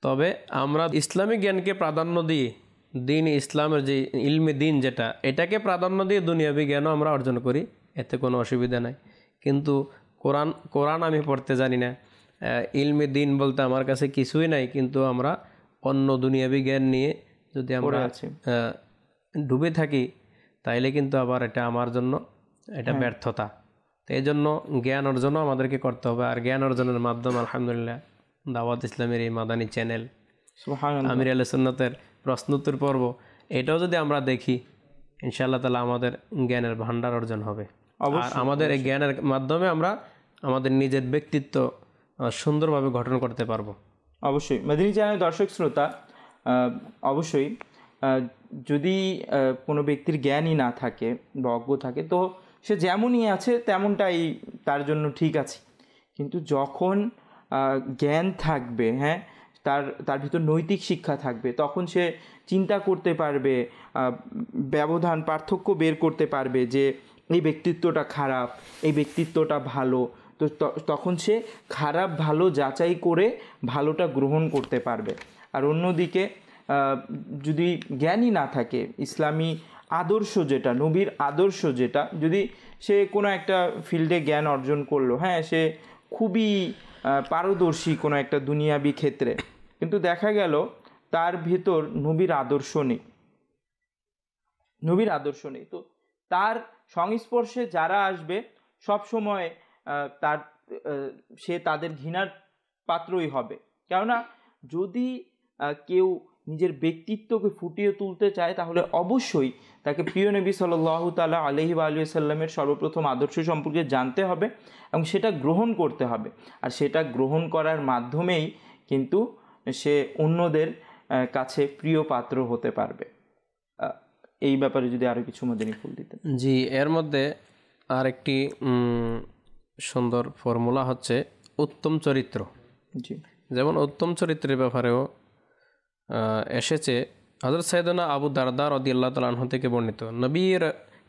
তবে আমরা ইসলামিক জ্ঞানকে প্রাধান্য দিই, দিন ইসলামের যে ইলমে দিন যেটা, এটাকে প্রাধান্য দিয়ে দুনিয়াবি জ্ঞানও আমরা অর্জন করি, এতে কোনো অসুবিধা নাই। কিন্তু কোরআন আমি পড়তে জানি না, ইলমে দিন বলতে আমার কাছে কিছুই নাই, কিন্তু আমরা অন্য দুনিয়াবি জ্ঞান নিয়ে যদি আমরা ডুবে থাকি, তাইলে কিন্তু আবার এটা আমার জন্য এটা ব্যর্থতা। তো এই জন্য জ্ঞান অর্জনও আমাদেরকে করতে হবে। আর জ্ঞান অর্জনের মাধ্যমে আলহামদুলিল্লাহ দাওয়াত ইসলামের এই মাদানী চ্যানেল, আমির আহলে সুন্নাতের প্রশ্নোত্তর পর্ব, এটাও যদি আমরা দেখি, ইনশাআল্লাহ তাআলা আমাদের জ্ঞানের ভান্ডার অর্জন হবে। আর আমাদের এই জ্ঞানের মাধ্যমে আমরা আমাদের নিজের ব্যক্তিত্ব সুন্দরভাবে গঠন করতে পারবো। অবশ্যই। মাদানী চ্যানেল দর্শক শ্রোতা, অবশ্যই যদি কোনো ব্যক্তির জ্ঞানই না থাকে বা অজ্ঞ থাকে, তো সে যেমনই আছে তেমনটাই তার জন্য ঠিক আছে। কিন্তু যখন জ্ঞান থাকবে, হ্যাঁ, তার ভিতর নৈতিক শিক্ষা থাকবে, তখন সে চিন্তা করতে পারবে, ব্যবধান পার্থক্য বের করতে পারবে যে এই ব্যক্তিত্বটা খারাপ, এই ব্যক্তিত্বটা ভালো। তো তখন সে খারাপ ভালো যাচাই করে ভালোটা গ্রহণ করতে পারবে। আর অন্যদিকে যদি জ্ঞানই না থাকে, ইসলামী আদর্শ যেটা, নবীর আদর্শ যেটা, যদি সে কোনো একটা ফিল্ডে জ্ঞান অর্জন করলো, হ্যাঁ, সে খুবই পারদর্শী কোনো একটা দুনিয়াবি ক্ষেত্রে, কিন্তু দেখা গেল তার ভেতর নবীর আদর্শ নেই, নবীর আদর্শ নেই, তো তার সংস্পর্শে যারা আসবে সব সময় সে তাদের ঘৃণার পাত্রই হবে। কেননা যদি কেউ নিজের ব্যক্তিত্বকে ফুটিয়ে তুলতে চায়, তাহলে অবশ্যই তাকে প্রিয় নবী সাল্লাল্লাহু তাআলা আলাইহি ওয়া আলিহি সাল্লামের সর্বপ্রথম আদর্শ সম্পর্কে জানতে হবে এবং সেটা গ্রহণ করতে হবে। আর সেটা গ্রহণ করার মাধ্যমেই কিন্তু সে অন্যদের কাছে প্রিয় পাত্র হতে পারবে। এই ব্যাপারে যদি আরও কিছু মাদানী ফুল দিতেন। জি, এর মধ্যে আরেকটি সুন্দর ফর্মুলা হচ্ছে উত্তম চরিত্র। জি, যেমন উত্তম চরিত্রের ব্যাপারেও এসেছে, হযরত সাইয়েদনা আবু দারদা রাদিয়াল্লাহু তাআলা আনহু থেকে বর্ণিত, নবী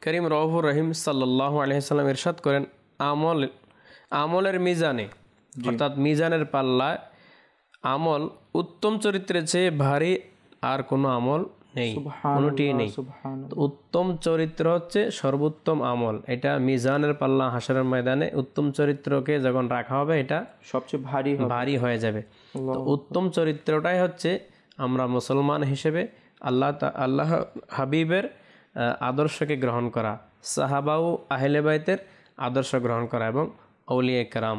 করিম রউফুর রহিম সাল্লাল্লাহু আলাইহি সাল্লাম ইরশাদ করেন, আমলের মিজানে, অর্থাৎ মিজানের পাল্লায় আমল উত্তম চরিত্রের চেয়ে ভারী আর কোনো আমল নেই, কোনোটি নেই। উত্তম চরিত্র হচ্ছে সর্বোত্তম আমল। এটা মিজানের পাল্লা হাসরের ময়দানে উত্তম চরিত্রকে যখন রাখা হবে, এটা সবচেয়ে ভারী হয়ে যাবে। তো উত্তম চরিত্রটাই হচ্ছে আমরা মুসলমান হিসেবে আল্লাহ হাবিবের আদর্শকে গ্রহণ করা, সাহাবা ও আহলে বাইতের আদর্শ গ্রহণ করা, এবং আউলিয়া কেরাম,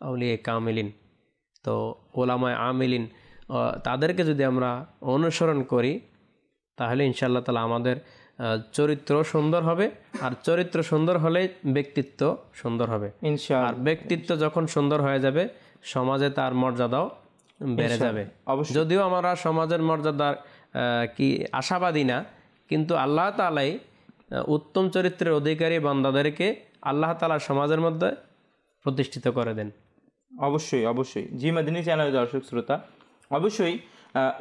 আউলিয়া কামিলিন, তো ওলামায়ে আমিলিন, তাদেরকে যদি আমরা অনুসরণ করি, তাহলে ইনশাআল্লাহ তাআলা আমাদের চরিত্র সুন্দর হবে। আর চরিত্র সুন্দর হলে ব্যক্তিত্ব সুন্দর হবে ইনশাআল্লাহ। আর ব্যক্তিত্ব যখন সুন্দর হয়ে যাবে, সমাজে তার মর্যাদাও বেড়ে যাবে। যদিও আমরা সমাজের মর্যাদার আশাবাদী না, কিন্তু আল্লাহ তাআলাই উত্তম চরিত্রের অধিকারী বান্দাদেরকে আল্লাহ তাআলা সমাজের মধ্যে প্রতিষ্ঠিত করে দেন। অবশ্যই, অবশ্যই। জি মাদানী চ্যানেলের দর্শক শ্রোতা, অবশ্যই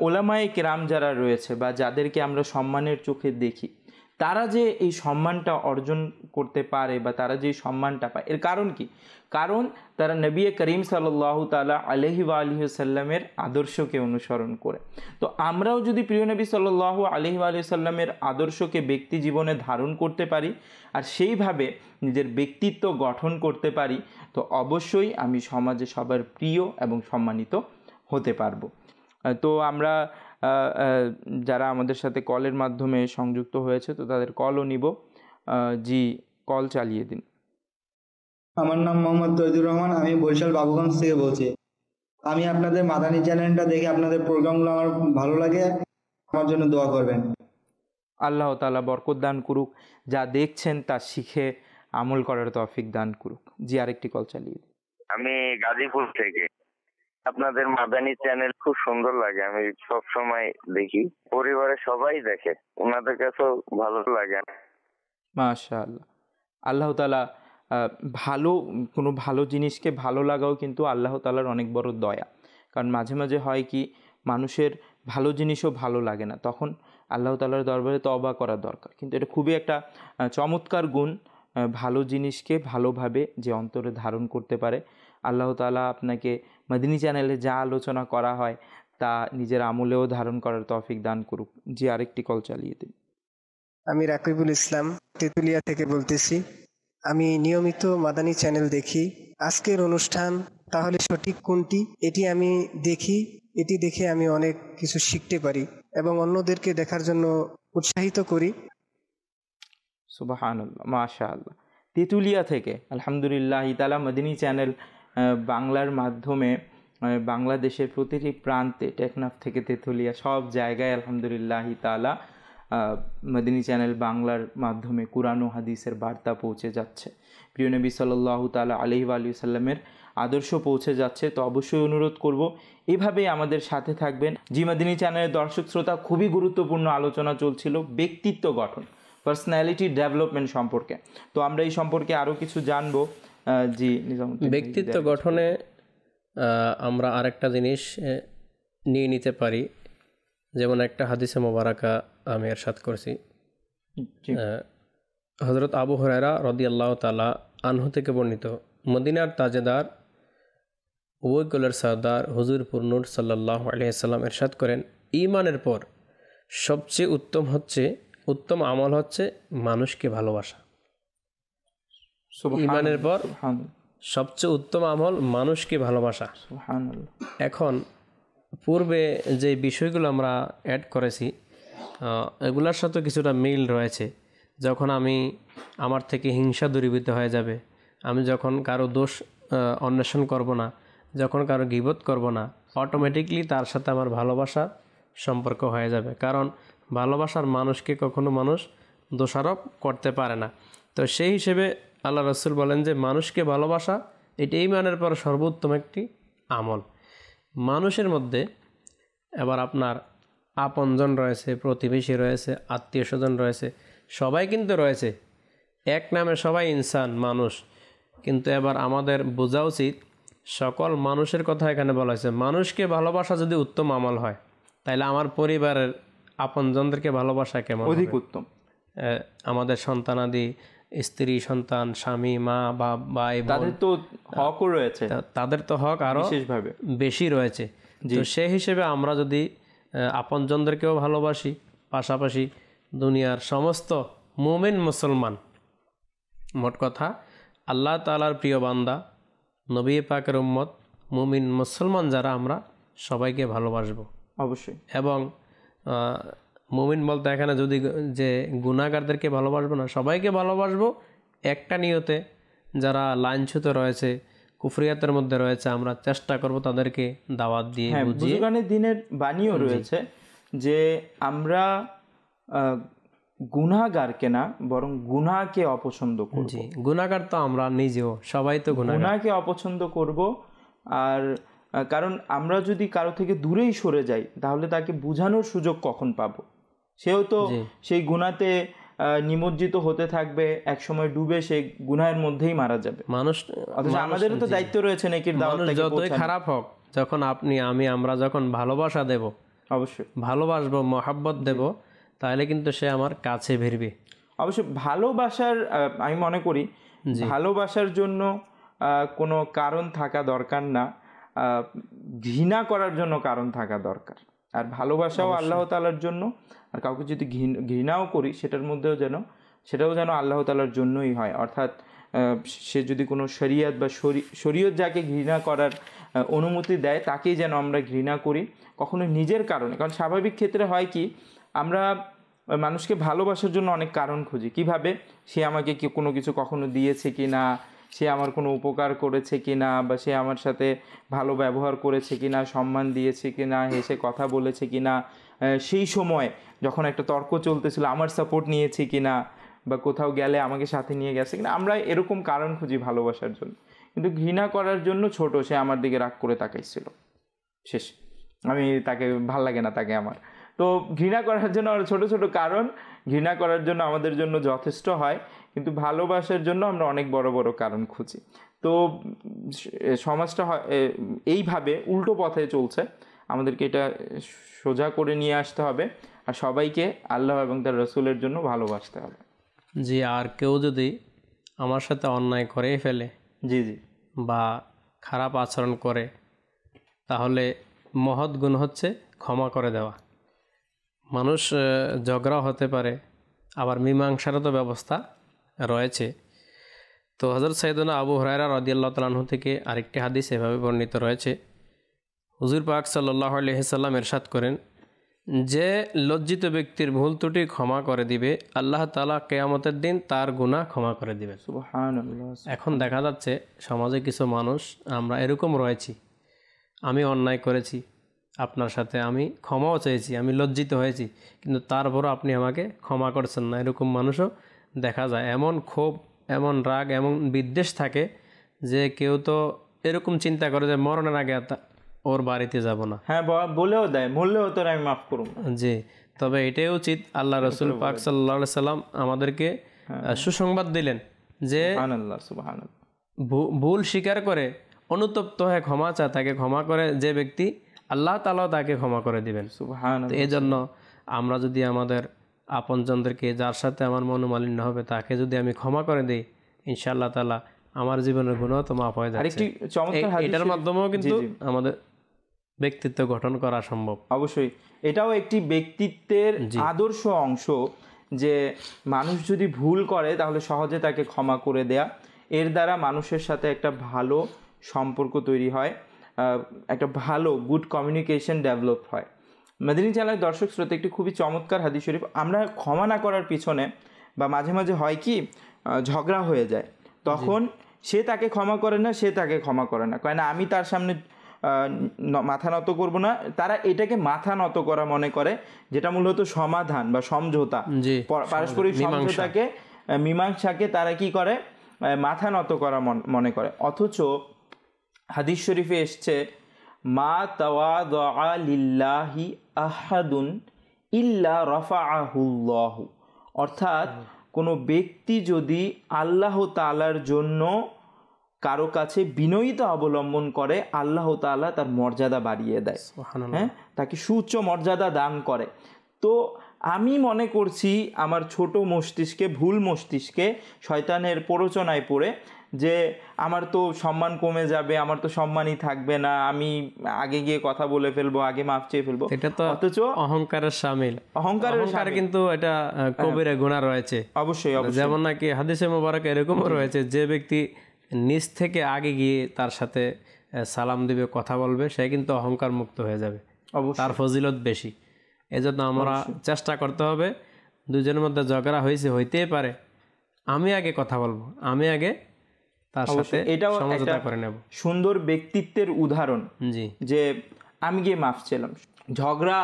ওলামায়ে কেরাম যারা রয়েছে বা যাদেরকে আমরা সম্মানের চোখে দেখি, তারা যে এই সম্মানটা অর্জন করতে পারে বা তারা যে সম্মানটা পায়, এর কারণ কি? কারণ তারা নবী করিম সাল্লাল্লাহু তাআলা আলাইহি ওয়া আলিহি সাল্লামের আদর্শকে অনুসরণ করে। তো আমরাও যদি প্রিয় নবী সাল্লাল্লাহু আলাইহি ওয়া আলিহি সাল্লামের আদর্শকে ব্যক্তি জীবনে ধারণ করতে পারি আর সেইভাবে নিজের ব্যক্তিত্ব গঠন করতে পারি, তো অবশ্যই আমি সমাজে সবার প্রিয় এবং সম্মানিত হতে পারবো। তো আমরা যারা আমাদের সাথে কলের মাধ্যমে সংযুক্ত হয়েছে, তো তাদের কলও নিব। জি, কল চালিয়ে দিন। আমার নাম মোহাম্মদ তৈদুর রহমান, আমি বরিশাল বাবুগঞ্জ থেকে বলছি। আমি আপনাদের মাদানী চ্যানেলটা দেখে আপনাদের প্রোগ্রামগুলো আমার ভালো লাগে, আমার জন্য দোয়া করবেন। আল্লাহ তাআলা বরকত দান করুক। যা দেখছেন তা শিখে আমল করার তৌফিক দান করুক। জি, আরেকটি কল চালিয়ে দিন। আমি গাজীপুর থেকে। আপনাদের মাদানী চ্যানেল খুব সুন্দর লাগে, আমি সব সময় দেখি, পরিবারের সবাই দেখে, ওনাদের কাছেও ভালো লাগে। মাশাআল্লাহ, আল্লাহ তাআলা কোনো ভালো জিনিসকে ভালো লাগাও কিন্তু আল্লাহ তাআলার অনেক বড় দয়া। কারণ মাঝে মাঝে হয় কি, মানুষের ভালো জিনিসও ভালো লাগে না, তখন আল্লাহ তাআলার দরবারে তওবা করা দরকার। কিন্তু এটা খুবই একটা চমৎকার গুণ, ভালো জিনিসকে ভালোভাবে যে অন্তরে ধারণ করতে পারে। আল্লাহ তাআলা আপনাকে মাদানী চ্যানেলে যা আলোচনা করা হয় তা নিজের আমলেও ধারণ করার তৌফিক দান করুক। জি, আরেকটি কল চালিয়ে দিন। আমি রাকিবুল ইসলাম তেঁতুলিয়া থেকে বলতেছি। আমি নিয়মিত মাদানী চ্যানেল দেখি। আজকের অনুষ্ঠান তাহলে সঠিক কোনটি এটি আমি দেখি, এটি দেখে আমি অনেক কিছু শিখতে পারি এবং অন্যদেরকে দেখার জন্য উৎসাহিত করি। সুবহানাল্লাহ, মাশাআল্লাহ। তেঁতুলিয়া থেকে আলহামদুলিল্লাহ তাআলা মাদানী চ্যানেল বাংলার মাধ্যমে বাংলাদেশের প্রতিটি প্রান্তে, টেকনাফ থেকে তেঁতুলিয়া সব জায়গায় আলহামদুলিল্লাহ তাআলা মাদানী চ্যানেল বাংলার মাধ্যমে কুরআন ও হাদিসের বার্তা পৌঁছে যাচ্ছে, প্রিয় নবী সাল্লাল্লাহু তাআলা আলাইহি ওয়া সাল্লামের আদর্শ পৌঁছে যাচ্ছে। তো অবশ্যই অনুরোধ করব এভাবেই আমাদের সাথে থাকবেন। জি, মাদানী চ্যানেলের দর্শক শ্রোতা, খুবই গুরুত্বপূর্ণ আলোচনা চলছিল ব্যক্তিত্ব গঠন, পার্সোনালিটি ডেভেলপমেন্ট সম্পর্কে। তো আমরা এই সম্পর্কে আরও কিছু জানবো। জি, ব্যক্তিত্ব গঠনে আমরা আরেকটা জিনিস নিয়ে নিতে পারি, যেমন একটা হাদিসে মোবারকা আমি ইরশাদ করছি, হযরত আবু হুরায়রা রাদিয়াল্লাহু তাআলা আনহু থেকে বর্ণিত, মদিনার তাজেদার ওয়াইকুলের সরদার হুজুর পুরনুর সাল্লাল্লাহু আলাইহি ওয়াসাল্লাম ইরশাদ করেন, ঈমানের পর সবচেয়ে উত্তম আমল হচ্ছে মানুষকে ভালোবাসা। ঈমানের পর সবচেয়ে উত্তম আমল মানুষকে ভালোবাসা। এখন পূর্বে যে বিষয়গুলো আমরা অ্যাড করেছি এগুলোর সাথে কিছুটা মিল রয়েছে। যখন আমার থেকে হিংসা দূরীভূত হয়ে যাবে, আমি যখন কারো দোষ অন্বেষণ করব না, যখন কারো গীবত করব না, অটোমেটিকলি তার সাথে আমার ভালোবাসার সম্পর্ক হয়ে যাবে। কারণ ভালোবাসার মানুষকে কখনো মানুষ দোষারোপ করতে পারে না। তো সেই হিসেবে আল্লাহ রাসূল বলেন যে মানুষকে ভালোবাসা এটি ঈমানের পর সর্বোত্তম একটি আমল। মানুষের মধ্যে এবার আপনার আপনজন রয়েছে, প্রতিবেশী রয়েছে, আত্মীয় স্বজন রয়েছে, সবাই কিন্তু রয়েছে, এক নামে সবাই ইনসান, মানুষ। কিন্তু এবার আমাদের বোঝা উচিত সকল মানুষের কথা এখানে বলা হয়েছে। মানুষকে ভালোবাসা যদি উত্তম আমল হয়, তাহলে আমার পরিবারের আপনজনদেরকে ভালোবাসা কেমন অধিক উত্তম। আমাদের সন্তানাদি, স্ত্রী, সন্তান, স্বামী, মা, ভাই, তাদের তো হকও রয়েছে, তাদের তো হক আরও বিশেষভাবে বেশি রয়েছে। তো সেই হিসেবে আমরা যদি আপনজনদেরকেও ভালোবাসি, পাশাপাশি দুনিয়ার সমস্ত মুমিন মুসলমান, মোট কথা আল্লাহ তাআলার প্রিয় বান্দা, নবী পাকের উম্মত, মুমিন মুসলমান যারা, আমরা সবাইকে ভালোবাসবো অবশ্যই। এবং মুমিন বলতে এখানে যদি যে গুনাহগারদেরকে ভালোবাসবো না, সবাইকে ভালোবাসবো একটা নিয়তে। যারা লাইনচ্যুত রয়েছে, কুফরিয়াতের মধ্যে রয়েছে, আমরা চেষ্টা করব তাদেরকে দাওয়াত দিয়ে বুঝিয়ে। বুজুর্গানের দিনের বাণীও রয়েছে যে আমরা গুনাহগারকে না, বরং গুনাহকে অপছন্দ করব। গুনাহগার তো আমরা নিজেও, সবাই তো গুনাহকে অপছন্দ করব। আর কারণ আমরা যদি কারো থেকে দূরেই সরে যাই, তাহলে তাকে বোঝানোর সুযোগ কখন পাবো? সেও তো সেই গুনাহতে নিমজ্জিত হতে থাকবে, একসময় ডুবে সেই গুনাহের মধ্যেই মারা যাবে মানুষ। আমাদেরও তো দায়িত্ব রয়েছে নেকির দাওয়াত যতই খারাপ হোক, যখন আমরা যখন ভালোবাসা দেব, অবশ্যই ভালোবাসবো, মহাব্বত দেব, তাহলে কিন্তু সে আমার কাছে ভিড়বে। অবশ্যই ভালোবাসার, আমি মনে করি ভালোবাসার জন্য কোনো কারণ থাকা দরকার না, ঘৃণা করার জন্য কারণ থাকা দরকার। আর ভালোবাসাও আল্লাহ তাআলার জন্য, আর কাউকে যদি ঘৃণাও করি সেটাও যেন আল্লাহ তাআলার জন্যই হয়। অর্থাৎ সে যদি কোনো শরিয়ত বা শরীয়ত যাকে ঘৃণা করার অনুমতি দেয়, তাকেই যেন আমরা ঘৃণা করি, কখনো নিজের কারণে। কারণ স্বাভাবিক ক্ষেত্রে হয় কি, আমরা মানুষকে ভালোবাসার জন্য অনেক কারণ খুঁজি। কিভাবে? সে আমাকে কোনো কিছু কখনো দিয়েছে কি না, সে আমার কোনো উপকার করেছে কি না, বা সে আমার সাথে ভালো ব্যবহার করেছে কি না, সম্মান দিয়েছে কি না, হেসে কথা বলেছে কি না, সেই সময় যখন একটা তর্ক চলতেছিল আমার সাপোর্ট নিয়েছে কি না, বা কোথাও গেলে আমাকে সাথে নিয়ে গেছে কিনা, আমরা এরকম কারণ খুঁজি ভালোবাসার জন্য। কিন্তু ঘৃণা করার জন্য ছোট, সে আমার দিকে রাগ করে তাকাইছিল, শেষ, আমি তাকে ভাল লাগে না তাকে আমার। তো ঘৃণা করার জন্য ছোট ছোট কারণ ঘৃণা করার জন্য আমাদের জন্য যথেষ্ট হয়, কিন্তু ভালোবাসার জন্য আমরা অনেক বড় বড় কারণ খুঁজি। তো সমাজটা এইভাবে উল্টো পথে চলছে, আমাদেরকে এটা সোজা করে নিয়ে আসতে হবে, আর সবাইকে আল্লাহ এবং তার রসুলের জন্য ভালোবাসতে হবে। জি, আর কেউ যদি আমার সাথে অন্যায় করে ফেলে, জি জি, বা খারাপ আচরণ করে, তাহলে মহৎ গুণ হচ্ছে ক্ষমা করে দেওয়া। মানুষ ঝগড়া হতে পারে, আবার মীমাংসারও তো ব্যবস্থা রয়েছে। তো হযরত সাইয়েদনা আবু হুরায়রা রাদিয়াল্লাহু তাআলা আনহু থেকে আরেকটি হাদিস এভাবে বর্ণিত রয়েছে, হুজুর পাক সাল্লাল্লাহু আলাইহি সাল্লাম ইরশাদ করেন, যে লজ্জিত ব্যক্তির ভুল ত্রুটি ক্ষমা করে দিবে, আল্লাহ তাআলা কিয়ামতের দিন তার গুনাহ ক্ষমা করে দিবেন। সুবহানাল্লাহ। এখন দেখা যাচ্ছে সমাজে কিছু মানুষ আমরা এরকম রয়েছি, আমি অন্যায় করেছি আপনার সাথে, আমি ক্ষমাও চেয়েছি, আমি লজ্জিত হয়েছি, কিন্তু তারপরও আপনি আমাকে ক্ষমা করছেন না, এরকম মানুষও দেখা যায়। এমন ক্ষোভ, এমন রাগ, এমন বিদ্বেষ থাকে যে কেউ তো এরকম চিন্তা করে যে মরণের আগে ওর বাড়িতে যাব না। হ্যাঁ, বলেও দেয়, মরলেও তোর আমি মাফ করব। জি, তবে এটাই উচিত। আল্লাহ রসুল পাক সাল্লাল্লাহু আলাইহি সাল্লাম আমাদেরকে সুসংবাদ দিলেন যে ভুল স্বীকার করে অনুতপ্ত হয়ে ক্ষমা চায়, তাকে ক্ষমা করে যে ব্যক্তি, আল্লাহ তাআলাও তাকে ক্ষমা করে দিবেন। সুবহানাল্লাহ। এই জন্য আমরা যদি আমাদের আপনজনদেরকে, যার সাথে আমার মনোমালিন্য হবে, তাকে যদি আমি ক্ষমা করে দিই, ইনশাআল্লাহ তাআলা আমার জীবনের গুনাহ তো মাফ হয়ে যাচ্ছে। এটার মাধ্যমেও কিন্তু আমাদের ব্যক্তিত্ব গঠন করা সম্ভব। অবশ্যই এটাও একটি ব্যক্তিত্বের আদর্শ অংশ, যে মানুষ যদি ভুল করে তাহলে সহজে তাকে ক্ষমা করে দেয়া, এর দ্বারা মানুষের সাথে একটা ভালো সম্পর্ক তৈরি হয়, একটা ভালো গুড কমিউনিকেশন ডেভেলপ হয়। মাদানী চ্যানেলের দর্শক শ্রোতা, একটি খুবই চমৎকার হাদিস শরীফ। আমরা ক্ষমা না করার পিছনে বা মাঝে মাঝে হয় কি, ঝগড়া হয়ে যায়, তখন সে তাকে ক্ষমা করে না, সে তাকে ক্ষমা করে না, কয় না আমি তার সামনে মাথা নত করব না। তারা এটাকে মাথা নত করা মনে করে, যেটা মূলত সমাধান বা সমঝোতা, পারস্পরিক সমঝোতাকে, মীমাংসাকে তারা কি করে, মাথা নত করা মনে করে। অথচ হাদিস শরীফে এসছে, মা তাওয়াদা লিল্লাহি আহাদুন ইল্লা রাফাআহুল্লাহু, অর্থাৎ কোনো ব্যক্তি যদি আল্লাহ তাআলার জন্য কারো কাছে বিনয়িতা অবলম্বন করে, আল্লাহ তাআলা তার মর্যাদা বাড়িয়ে দেয়, হ্যাঁ, তাকে সুউচ্চ মর্যাদা দান করে। তো আমি মনে করছি আমার ছোট মস্তিষ্কে, ভুল মস্তিষ্কে, শয়তানের প্ররোচনায় পড়ে, যে আমার তো সম্মান কমে যাবে, আমার তো সম্মানই থাকবে না, আমি আগে গিয়ে কথা বলে ফেলবো, আগে মাফ চেয়ে ফেলবো। এটা তো অথচ অহংকারের শামিল, অহংকার কিন্তু এটা কবিরা গুনাহ রয়েছে। অবশ্যই, যেমন নাকি হাদিসে মোবারকে এরকমও রয়েছে, যে ব্যক্তি নিজ থেকে আগে গিয়ে তার সাথে সালাম দিবে, কথা বলবে, সে কিন্তু অহংকার মুক্ত হয়ে যাবে, তার ফজিলত বেশি। এজন্য আমরা চেষ্টা করতে হবে, দুজনের মধ্যে ঝগড়া হইতেই পারে, আমি আগে কথা বলবো, আমি আগে তার সাথে সমঝোতা করে নেব। সুন্দর ব্যক্তিত্বের উদাহরণ, জি, যে আমি গিয়ে মাফ চাইলাম। ঝগড়া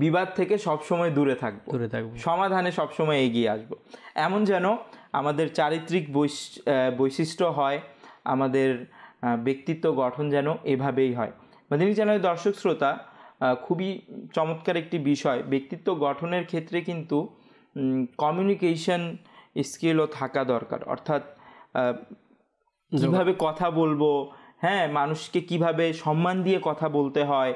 বিবাদ থেকে সবসময় দূরে থাকবো, সমাধানে সবসময় এগিয়ে আসবো, এমন যেন আমাদের চারিত্রিক বৈশিষ্ট্য হয়, আমাদের ব্যক্তিত্ব গঠন যেন এভাবেই হয়। মাদানী চ্যানেলের দর্শক শ্রোতা, খুবই চমৎকার একটি বিষয়, ব্যক্তিত্ব গঠনের ক্ষেত্রে কিন্তু কমিউনিকেশন স্কিলও থাকা দরকার। অর্থাৎ কিভাবে কথা বলবো, হ্যাঁ, মানুষকে কিভাবে সম্মান দিয়ে কথা বলতে হয়,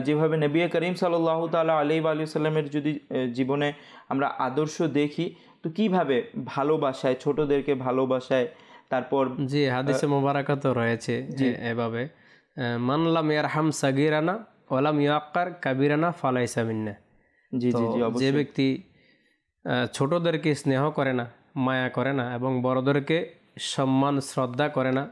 যেভাবে নবী করিম সাল্লাল্লাহু তাআলা আলাইহি ওয়া সাল্লামের যদি জীবনে আমরা আদর্শ দেখি, তো কিভাবে ভালোবাসায়, ছোটদেরকে ভালোবাসায়, তারপর জি হাদিসে মোবারকাত রয়েছে যে এভাবে, মান লাম ইয়ারহাম সাগীরানা ওয়া লাম ইয়াক্কার কাবীরানা ফালাইসা মিন্না। জি জি জি, যে ব্যক্তি ছোটদেরকে স্নেহ করে না, মায়া করে না, এবং বড়দেরকে সম্মান শ্রদ্ধা করে না,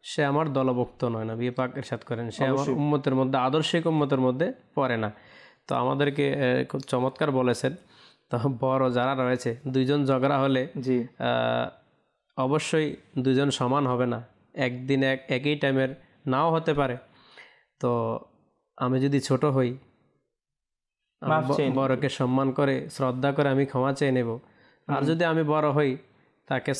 সে আমার দলভুক্ত নয়। নবী পাক ইরশাদ করেন, সে আমার উম্মতের মধ্যে, আদর্শিক উম্মতের মধ্যে পড়ে না। তো আমাদেরকে খুব চমৎকার বলেছেন। তো বড় যারা রয়েছে, দুইজন ঝগড়া হলে অবশ্যই দুজন সমান হবে না, একদিন একই টাইমের নাও হতে পারে। তো আমি যদি ছোট হই, বড়কে সম্মান করে শ্রদ্ধা করে আমি ক্ষমা চেয়ে নেব। আর যদি আমি বড় হই তাকে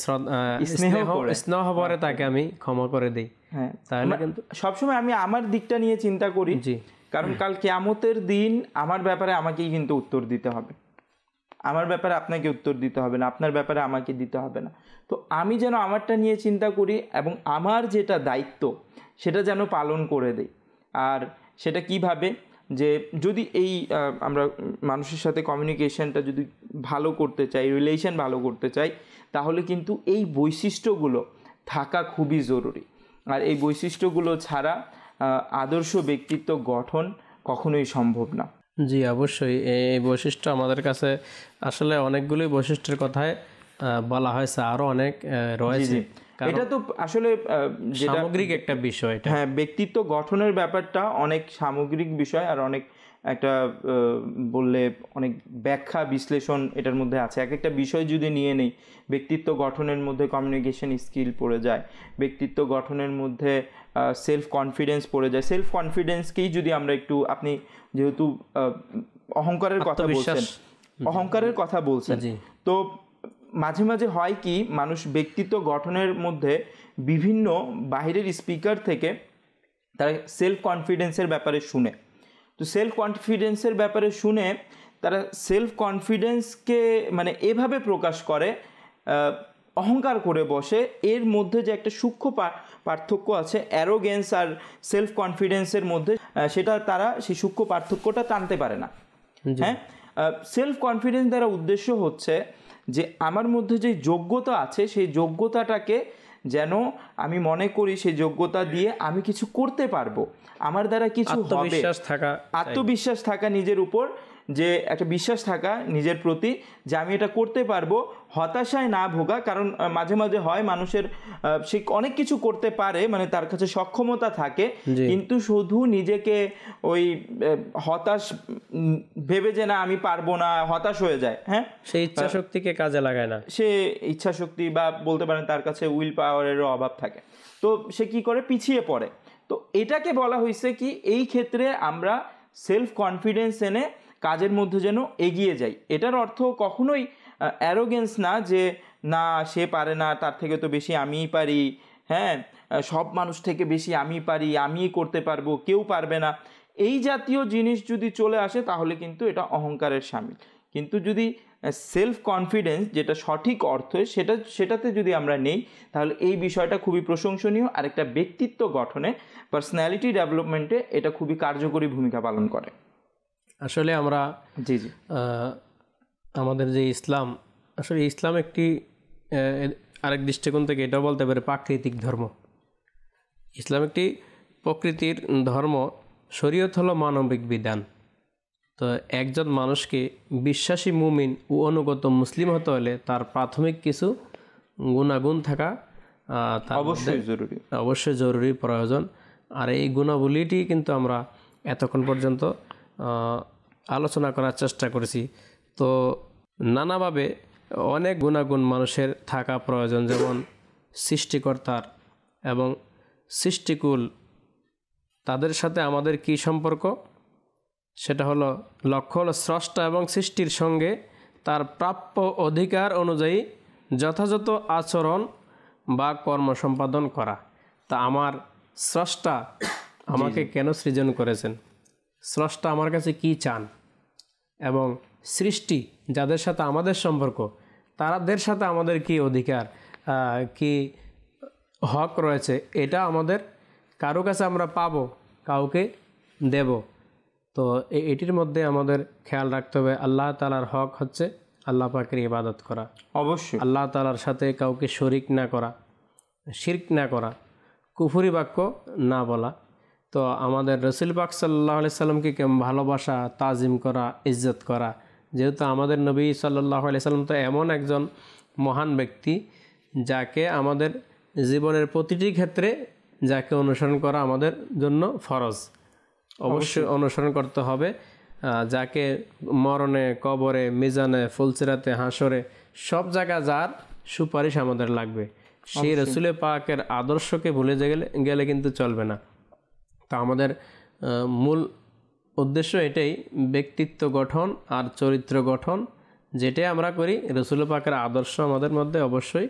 স্নেহ ভরে তাকে আমি ক্ষমা করে দিই। হ্যাঁ, তাহলে কিন্তু সবসময় আমি আমার দিকটা নিয়ে চিন্তা করি, কারণ কাল কিয়ামতের দিন আমার ব্যাপারে আমাকেই কিন্তু উত্তর দিতে হবে, আমার ব্যাপারে আপনাকে উত্তর দিতে হবে না, আপনার ব্যাপারে আমাকে দিতে হবে না। তো আমি যেন আমারটা নিয়ে চিন্তা করি এবং আমার যেটা দায়িত্ব সেটা যেন পালন করে দেই। আর সেটা কিভাবে, যে যদি এই আমরা মানুষের সাথে কমিউনিকেশনটা যদি ভালো করতে চাই, রিলেশন ভালো করতে চাই, তাহলে কিন্তু এই বৈশিষ্ট্যগুলো থাকা খুবই জরুরি। আর এই বৈশিষ্ট্যগুলো ছাড়া আদর্শ ব্যক্তিত্ব গঠন কখনোই সম্ভব না। জি অবশ্যই, এই বৈশিষ্ট্য আমাদের কাছে আসলে অনেকগুলোই বৈশিষ্ট্যের কথায় বলা হয়েছে, আরও অনেক রয়েছে। এটা তো আসলে সামগ্রিক একটা বিষয়। হ্যাঁ, ব্যক্তিত্ব গঠনের ব্যাপারটা অনেক সামগ্রিক বিষয়, আর অনেক একটা বললে অনেক ব্যাখ্যা বিশ্লেষণ এটার মধ্যে আছে। এক একটা বিষয় যদি নিয়ে নেই, ব্যক্তিত্ব গঠনের মধ্যে কমিউনিকেশন স্কিল পড়ে যায়, ব্যক্তিত্ব গঠনের মধ্যে সেলফ কনফিডেন্স পড়ে যায়। সেলফ কনফিডেন্সকেই যদি আমরা একটু, আপনি যেহেতু অহংকারের কথা বলছেন, তো মাঝে মাঝে হয় কি, মানুষ ব্যক্তিত্ব গঠনের মধ্যে বিভিন্ন বাহিরের স্পিকার থেকে তারা সেলফ কনফিডেন্সের ব্যাপারে শুনে, তো সেলফ কনফিডেন্সের ব্যাপারে শুনে তারা সেলফ কনফিডেন্সকে মানে এভাবে প্রকাশ করে, অহংকার করে বসে। এর মধ্যে যে একটা সূক্ষ্ম পার্থক্য আছে অ্যারোগেন্স আর সেলফ কনফিডেন্সের মধ্যে, সেটা তারা সেই সূক্ষ্ম পার্থক্যটা টানতে পারে না। হ্যাঁ, সেলফ কনফিডেন্স দ্বারা উদ্দেশ্য হচ্ছে যে আমার মধ্যে যে যোগ্যতা আছে সেই যোগ্যতাটাকে যেন আমি মনে করি সেই যোগ্যতা দিয়ে আমি কিছু করতে পারবো, আমার দ্বারা কিছু হবে, আত্মবিশ্বাস থাকা নিজের উপর, যে একটা বিশ্বাস থাকা নিজের প্রতি যে আমি এটা করতে পারবো, হতাশায় না ভোগা। কারণ মাঝে মাঝে হয় মানুষের সে অনেক কিছু করতে পারে, মানে তার কাছে সক্ষমতা থাকে, কিন্তু শুধু নিজেকে ওই হতাশ ভেবে যে না আমি পারবো না, হতাশ হয়ে যায়। হ্যাঁ, সেই ইচ্ছা শক্তিকে কাজে লাগায় না, সে ইচ্ছা শক্তি বা বলতে পারেন তার কাছে উইল পাওয়ারেরও অভাব থাকে, তো সে কি করে, পিছিয়ে পড়ে। তো এটাকে বলা হয়েছে কি, এই ক্ষেত্রে আমরা সেলফ কনফিডেন্স এনে কাজের মধ্যে যেন এগিয়ে যাই। এটার অর্থ কখনোই অ্যারোগেন্স না, যে না সে পারে না, তার থেকে তো বেশি আমিই পারি, হ্যাঁ সব মানুষ থেকে বেশি আমি পারি, আমিই করতে পারবো, কেউ পারবে না, এই জাতীয় জিনিস যদি চলে আসে তাহলে কিন্তু এটা অহংকারের শামিল। কিন্তু যদি সেলফ কনফিডেন্স যেটা সঠিক অর্থে সেটাতে যদি আমরা নেই, তাহলে এই বিষয়টা খুবই প্রশংসনীয়, আর একটা ব্যক্তিত্ব গঠনে, পার্সোনালিটি ডেভেলপমেন্টে এটা খুবই কার্যকরী ভূমিকা পালন করে। আসলে আমরা আমাদের যে ইসলাম, আসলে ইসলাম একটি আরেক দৃষ্টিকোণ থেকে এটাও বলতে পারে প্রাকৃতিক ধর্ম। ইসলাম একটি প্রকৃতির ধর্ম, শরীয়ত হলো মানবিক বিধান। তো একজন মানুষকে বিশ্বাসী মুমিন ও অনুগত মুসলিম হতে হলে তার প্রাথমিক কিছু গুণাগুণ থাকা অবশ্যই জরুরি, প্রয়োজন। আর এই গুণাবলীটি কিন্তু আমরা এতক্ষণ পর্যন্ত আলোচনা করার চেষ্টা করেছি। তো নানাভাবে অনেক গুণাগুণ মানুষের থাকা প্রয়োজন, যেমন সৃষ্টিকর্তার এবং সৃষ্টিকুল তাদের সাথে আমাদের কি সম্পর্ক, সেটা হলো লক্ষ্য হলো স্রষ্টা এবং সৃষ্টির সঙ্গে তার প্রাপ্য অধিকার অনুযায়ী যথাযথ আচরণ বা কর্ম সম্পাদন করা। তা আমার স্রষ্টা আমাকে কেন সৃজন করেছেন, স্রষ্টা আমার কাছে কি চান, এবং সৃষ্টি যাদের সাথে আমাদের সম্পর্ক তাদের সাথে আমাদের কি অধিকার, কি হক রয়েছে, এটা আমাদের কারো কাছে আমরা পাবো, কাউকে দেব। তো এটির মধ্যে আমাদের খেয়াল রাখতে হবে আল্লাহ তাআলার হক হচ্ছে আল্লাহ পাকের ইবাদত করা, অবশ্যই আল্লাহ তাআলার সাথে কাউকে শরিক না করা, শিরক না করা, কুফরি বাক্য না বলা। তো আমাদের রসুল পাক সাল্লাল্লাহু আলাইহি সাল্লামকে ভালোবাসা, তাজিম করা, ইজ্জত করা, যেহেতু আমাদের নবী সাল্লাল্লাহু আলাইহি সাল্লাম তো এমন একজন মহান ব্যক্তি যাকে আমাদের জীবনের প্রতিটি ক্ষেত্রে যাকে অনুসরণ করা আমাদের জন্য ফরজ, অবশ্যই অনুসরণ করতে হবে। যাকে মরণে, কবরে, মিজানে, ফুলসিরাতে, হাসরে সব জায়গা যার সুপারিশ আমাদের লাগবে, সেই রসুল পাকের আদর্শকে ভুলে গেলে কিন্তু চলবে না। তা আমাদের মূল উদ্দেশ্য এটাই, ব্যক্তিত্ব গঠন আর চরিত্র গঠন, যেটাই আমরা করি রসুল পাকের আদর্শ আমাদের মধ্যে অবশ্যই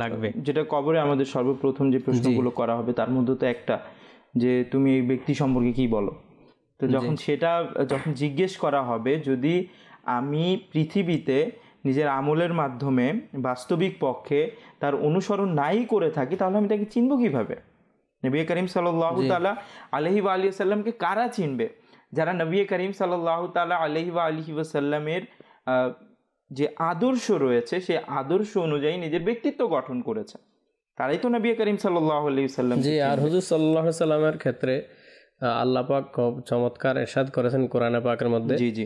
লাগবে। যেটা কবরে আমাদের সর্বপ্রথম যে প্রশ্নগুলো করা হবে তার মধ্যে তো একটা, যে তুমি এই ব্যক্তি সম্পর্কে কি বলো। তো যখন জিজ্ঞেস করা হবে, যদি আমি পৃথিবীতে নিজের আমলের মাধ্যমে বাস্তবিক পক্ষে তার অনুসরণ নাই করে থাকি, তাহলে আমি তাকে চিনব কিভাবে? নবী করিম সাল্লাল্লাহু তাআলা আলাইহি ওয়া আলিহি ওয়াসাল্লামকে কারা চিনবে? যারা নবী করিম সাল্লাল্লাহু তাআলা আলাইহি ওয়া আলিহি ওয়াসাল্লামের যে আদর্শ রয়েছে সেই আদর্শ অনুযায়ী নিজের ব্যক্তিত্ব গঠন করেছে, তারাই তো নবী করিম সাল্লাল্লাহু আলাইহি ওয়াসাল্লাম। জি, আর হুজুর সাল্লাল্লাহু আলাইহি সাল্লামের ক্ষেত্রে আল্লাহ পাক খুব চমৎকার ইরশাদ করেছেন কোরআনে পাকের মধ্যে, জি জি,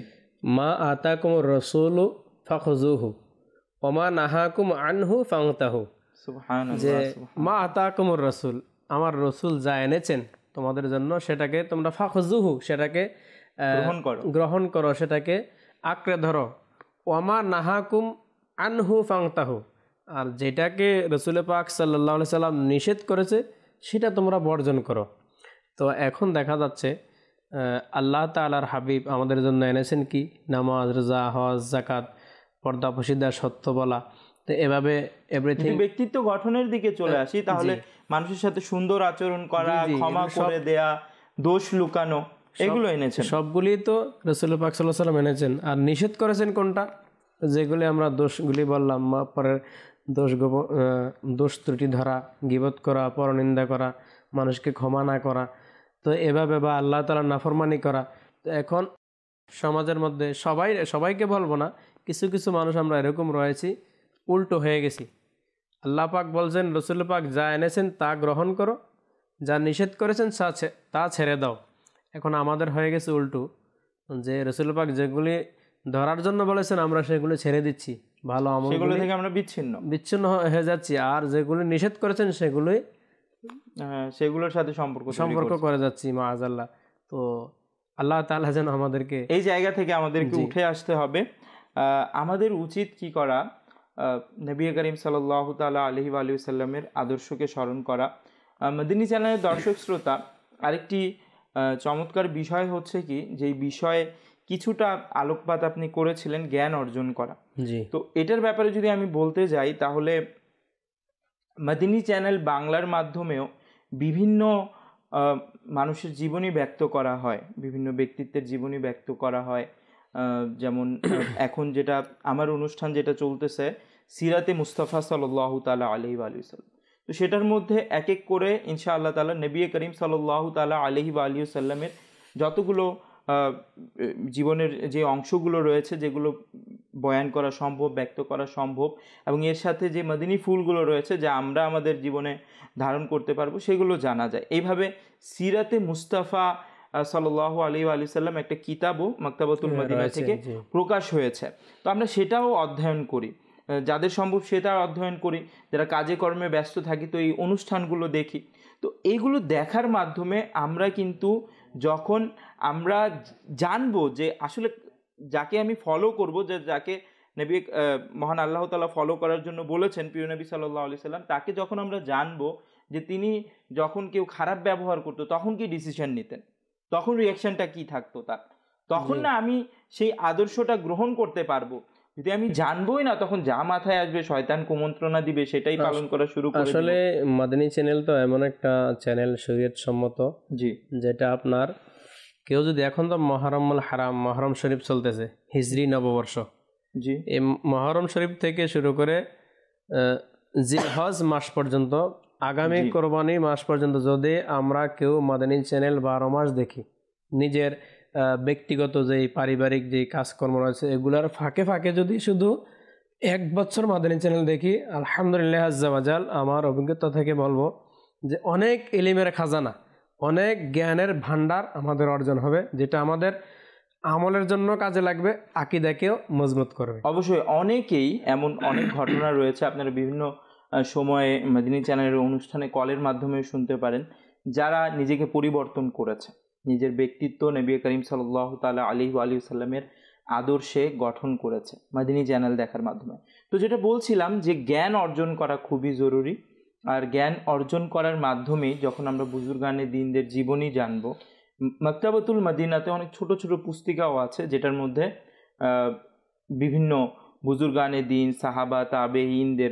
মা আতাকুমুর রাসূলু ফাখুযুহু ওয়া মা নাহাকুম আনহু ফান্তাহু। সুবহানাল্লাহ। যে মা আতাকুমুর রাসূল, আমার রসুল যা এনেছেন তোমাদের জন্য সেটাকে তোমরা ফাখুযুহু, সেটাকে গ্রহণ করো, সেটাকে আঁকড়ে ধরো। ওয়ামা নাহাকুম আনহু ফান্তাহু, আর যেটাকে রসুল পাক সাল্লাল্লাহু আলাইহি সাল্লাম নিষেধ করেছে সেটা তোমরা বর্জন করো। তো এখন দেখা যাচ্ছে আল্লাহ তাআলার হাবিব আমাদের জন্য এনেছেন কি? নামাজ, রোজা, হজ, যাকাত, পর্দা পশিদা, সত্য বলা। তো এভাবে এভরিথিং। ব্যক্তিত্ব গঠনের দিকে চলে আসি, তাহলে মানুষের সাথে সুন্দর আচরণ করা, ক্ষমা করে দেয়া, দোষ লুকানো, এগুলো এনেছেন। সবগুলি তো রাসূল পাক সাল্লাল্লাহু আলাইহি সাল্লাম এনেছেন। আর নিষেধ করেছেন কোনটা? যেগুলি আমরা দোষগুলি বললাম, পরের দোষ ত্রুটি ধরা, গীবত করা, পরনিন্দা করা, মানুষকে ক্ষমা না করা, তো এভাবে বা আল্লাহ তাআলার নাফরমানি করা। তো এখন সমাজের মধ্যে সবাইকে বলবো না, কিছু কিছু মানুষ আমরা এরকম রয়েছি, উল্টো হয়ে গেছি। আল্লাহ পাক বলছেন রসুল পাক যা এনেছেন তা গ্রহণ করো, যা নিষেধ করেছেন তা ছেড়ে দাও। এখন আমাদের হয়ে গেছে উল্টো, যে রসুল পাক যেগুলি ধরার জন্য বলেছেন আমরা সেগুলি ছেড়ে দিচ্ছি, ভালো আমল সেগুলো থেকে আমরা বিচ্ছিন্ন হয়ে যাচ্ছি, আর যেগুলি নিষেধ করেছেন সেগুলোর সাথে সম্পর্ক করে যাচ্ছি মাআযাল্লাহ। তো আল্লাহ তাআলা যেন আমাদেরকে এই জায়গা থেকে আমাদেরকে উঠে আসতে হবে। আমাদের উচিত কি করা? নবী করিম সাল্লাল্লাহু তাআলা আলাইহি ওয়া আলিহি ওয়াসাল্লামের আদর্শকে স্মরণ করা। মদিনী চ্যানেলের দর্শক শ্রোতা, আরেকটি চমৎকার বিষয় হচ্ছে কি, যেই বিষয়ে কিছুটা আলোকপাত আপনি করেছিলেন, জ্ঞান অর্জন করা। তো এটার ব্যাপারে যদি আমি বলতে যাই, তাহলে মদিনী চ্যানেল বাংলার মাধ্যমেও বিভিন্ন মানুষের জীবনী ব্যক্ত করা হয়, বিভিন্ন ব্যক্তিত্বের জীবনী ব্যক্ত করা হয়। যেমন এখন যেটা আমার অনুষ্ঠান যেটা চলতেছে, সিরাতে মুস্তাফা সাল্লাল্লাহু তাআলা আলাইহি ওয়া সাল্লাম, তো সেটার মধ্যে এক এক করে ইনশাআল্লাহ তাআলা নবী করিম সাল্লাল্লাহু তাআলা আলাইহি ওয়া সাল্লামের যতগুলো জীবনের যে অংশগুলো রয়েছে, যেগুলো বয়ান করা সম্ভব, ব্যক্ত করা সম্ভব, এবং এর সাথে যে মদিনী ফুলগুলো রয়েছে যা আমরা আমাদের জীবনে ধারণ করতে পারবো, সেগুলো জানা যায়। এইভাবে সিরাতে মুস্তাফা সাল্লাল্লাহু আলাইহি ওয়া সাল্লাম একটা কিতাবও মাকতাবাতুল মদিনা থেকে প্রকাশ হয়েছে। তো আমরা সেটাও অধ্যয়ন করি, যাদের সম্ভব সেটা অধ্যয়ন করি, যারা কাজে কর্মে ব্যস্ত থাকি তো এই অনুষ্ঠানগুলো দেখি। তো এইগুলো দেখার মাধ্যমে আমরা কিন্তু যখন আমরা জানবো যে আসলে যাকে আমি ফলো করব, যাকে নবী মহান আল্লাহ তাআলা ফলো করার জন্য বলেছেন, প্রিয় নবী সাল্লাল্লাহু আলাইহি সাল্লাম, তাকে যখন আমরা জানবো যে তিনি যখন কেউ খারাপ ব্যবহার করতো তখন কি ডিসিশন নিতেন, তখন রিয়াকশনটা কি থাকতো তার, তখন না আমি সেই আদর্শটা গ্রহণ করতে পারবো। যদি আমি জানবোই না, তখন যা মাথায় আসবে, শয়তান কুমন্ত্রণা দিবে, সেটাই পালন করা শুরু করে। আসলে মাদানী চ্যানেল তো এমন একটা চ্যানেল শরীয়ত সম্মত, জি, যেটা আপনার কেউ যদি এখন তো মহরম শরীফ চলতেছে, হিজরি নববর্ষ, জি, এই মহরম শরীফ থেকে শুরু করে জিলহজ মাস পর্যন্ত, আগামী কোরবানি মাস পর্যন্ত যদি আমরা কেউ মাদানী চ্যানেল 12 মাস দেখি, নিজের ব্যক্তিগত যেই পারিবারিক যেই কাজকর্ম রয়েছে এগুলার ফাঁকে ফাঁকে যদি শুধু 1 বছর মাদানী চ্যানেল দেখি, আলহামদুলিল্লাহ আজ্জা ওয়াজাল, আমার অভিজ্ঞতা থেকে বলবো যে অনেক ইলমের খাজানা, অনেক জ্ঞানের ভান্ডার আমাদের অর্জন হবে, যেটা আমাদের আমলের জন্য কাজে লাগবে, আকীদাকেও মজবুত করবে। অবশ্যই অনেকেই এমন অনেক ঘটনা রয়েছে, আপনারা বিভিন্ন সময়ে মাদানী চ্যানেলের অনুষ্ঠানে কলের মাধ্যমে শুনতে পারেন, যারা নিজেকে পরিবর্তন করেছে, নিজের ব্যক্তিত্ব নবী করিম সাল্লাল্লাহু তাআলা আলাইহি ওয়া সাল্লামের আদর্শে গঠন করেছে মাদানী চ্যানেল দেখার মাধ্যমে। তো যেটা বলছিলাম যে জ্ঞান অর্জন করা খুবই জরুরি, আর জ্ঞান অর্জন করার মাধ্যমে যখন আমরা বুজুর্গানে দ্বীনদের জীবনী জানবো, মাকতাবাতুল মদিনাতে অনেক ছোট ছোট পুস্তিকাও আছে, যেটার মধ্যে বিভিন্ন বুজুর্গানে দিন, সাহাবা, তাবেঈনদের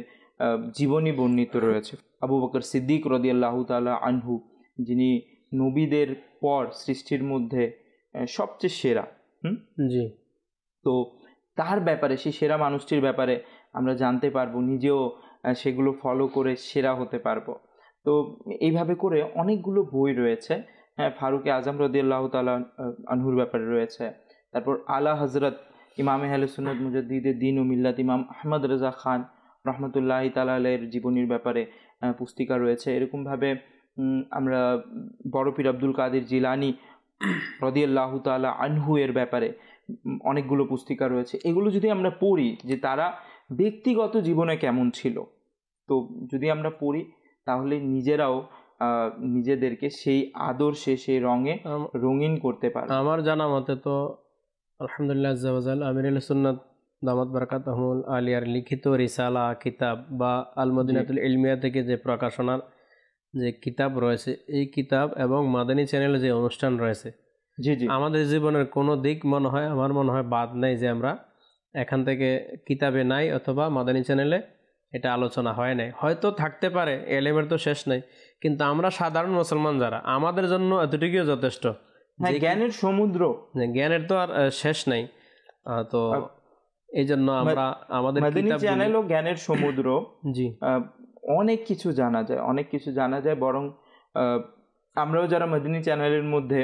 জীবনী বর্ণিত রয়েছে। আবু বকর সিদ্দিক রাদিয়াল্লাহু তাআলা আনহু, যিনি নবীদের পর সৃষ্টির মধ্যে সবচেয়ে সেরা, জি, তো তার ব্যাপারে, সেই সেরা মানুষটির ব্যাপারে আমরা জানতে পারবো, নিজেও সেগুলো ফলো করে সেরা হতে পারবো। তো এইভাবে করে অনেকগুলো বই রয়েছে। হ্যাঁ, ফারুক আজম রাদিয়াল্লাহু তাআলা আনহুর ব্যাপারে রয়েছে। তারপর আলা হজরত ইমামে আহলে সুন্নাত মুজাদ্দিদে দ্বীন ও মিল্লাত ইমাম আহমদ রেজা খান রহমতুল্লাহি তাআলা আলাইহির জীবনীর ব্যাপারে পুস্তিকা রয়েছে। এরকমভাবে আমরা বড় পীর আব্দুল কাদের জিলানী রাদিয়াল্লাহু তাআলা আনহু এর ব্যাপারে অনেকগুলো পুস্তিকা রয়েছে। এগুলো যদি আমরা পড়ি যে তারা ব্যক্তিগত জীবনে কেমন ছিল, তো যদি আমরা পড়ি তাহলে নিজেরাও নিজেদেরকে সেই আদর্শে, সেই রঙে রঙিন করতে পারবো। আমার জানা মতে তো আলহামদুলিল্লাহ আজ্জা ওয়া জাল আমির আহলে সুন্নাত দামাত বারাকাতুহুল আলিয়ার লিখিত রিসালা কিতাব বা আল মদিনাতুল ইলমিয়া থেকে যে প্রকাশনার যে কিতাব রয়েছে, এই কিতাব এবং মাদানী চ্যানেলে যে অনুষ্ঠান রয়েছে, জি জি, আমাদের জীবনের কোনো দিক মনে হয়, আমার মনে হয় বাদ নাই যে আমরা এখান থেকে কিতাবে নাই অথবা মাদানী চ্যানেলে এটা আলোচনা হয় নাই। হয়তো থাকতে পারে, এলেমের তো শেষ নাই, কিন্তু আমরা সাধারণ মুসলমান যারা, আমাদের জন্য এতটুকুই যথেষ্ট। জ্ঞানের সমুদ্র, জ্ঞানের তো আর শেষ নাই। তো এই জন্য আমরা আমাদের মাদানী চ্যানেল ও জ্ঞানের সমুদ্র। জি, অনেক কিছু জানা যায়, অনেক কিছু জানা যায়। বরং আমরাও যারা মাদানী চ্যানেলের মধ্যে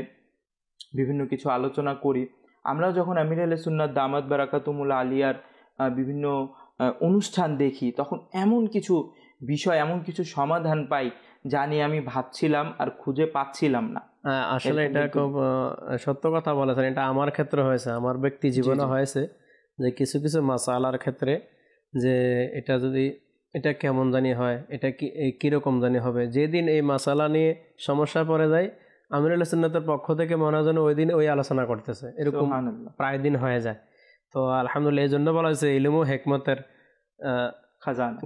বিভিন্ন কিছু আলোচনা করি, আমরাও যখন আমির আহলে সুন্নাত দামাত বারাকাতুহুল আলিয়ার বিভিন্ন অনুষ্ঠান দেখি, তখন এমন কিছু বিষয়, এমন কিছু সমাধান পাই যা নিয়ে আমি ভাবছিলাম আর খুঁজে পাচ্ছিলাম না। আসলে এটা খুব সত্য কথা বলেছেন। এটা আমার ক্ষেত্রে হয়েছে, আমার ব্যক্তি জীবনে হয়েছে যে কিছু কিছু মাসালার ক্ষেত্রে যে এটা যদি এটা কেমন জানি হয়, এটা কীরকম জানি হবে, যেদিন এই মাসালা নিয়ে সমস্যা পড়ে যায় আমির আহলে সুন্নাতের পক্ষ থেকে মনে হয় যেন ওই দিন ওই আলোচনা করতেছে, এরকম প্রায় দিন হয়ে যায়। তো আলহামদুলিল্লাহ, এই জন্য বলা হয়েছে ইলম ও হিকমতের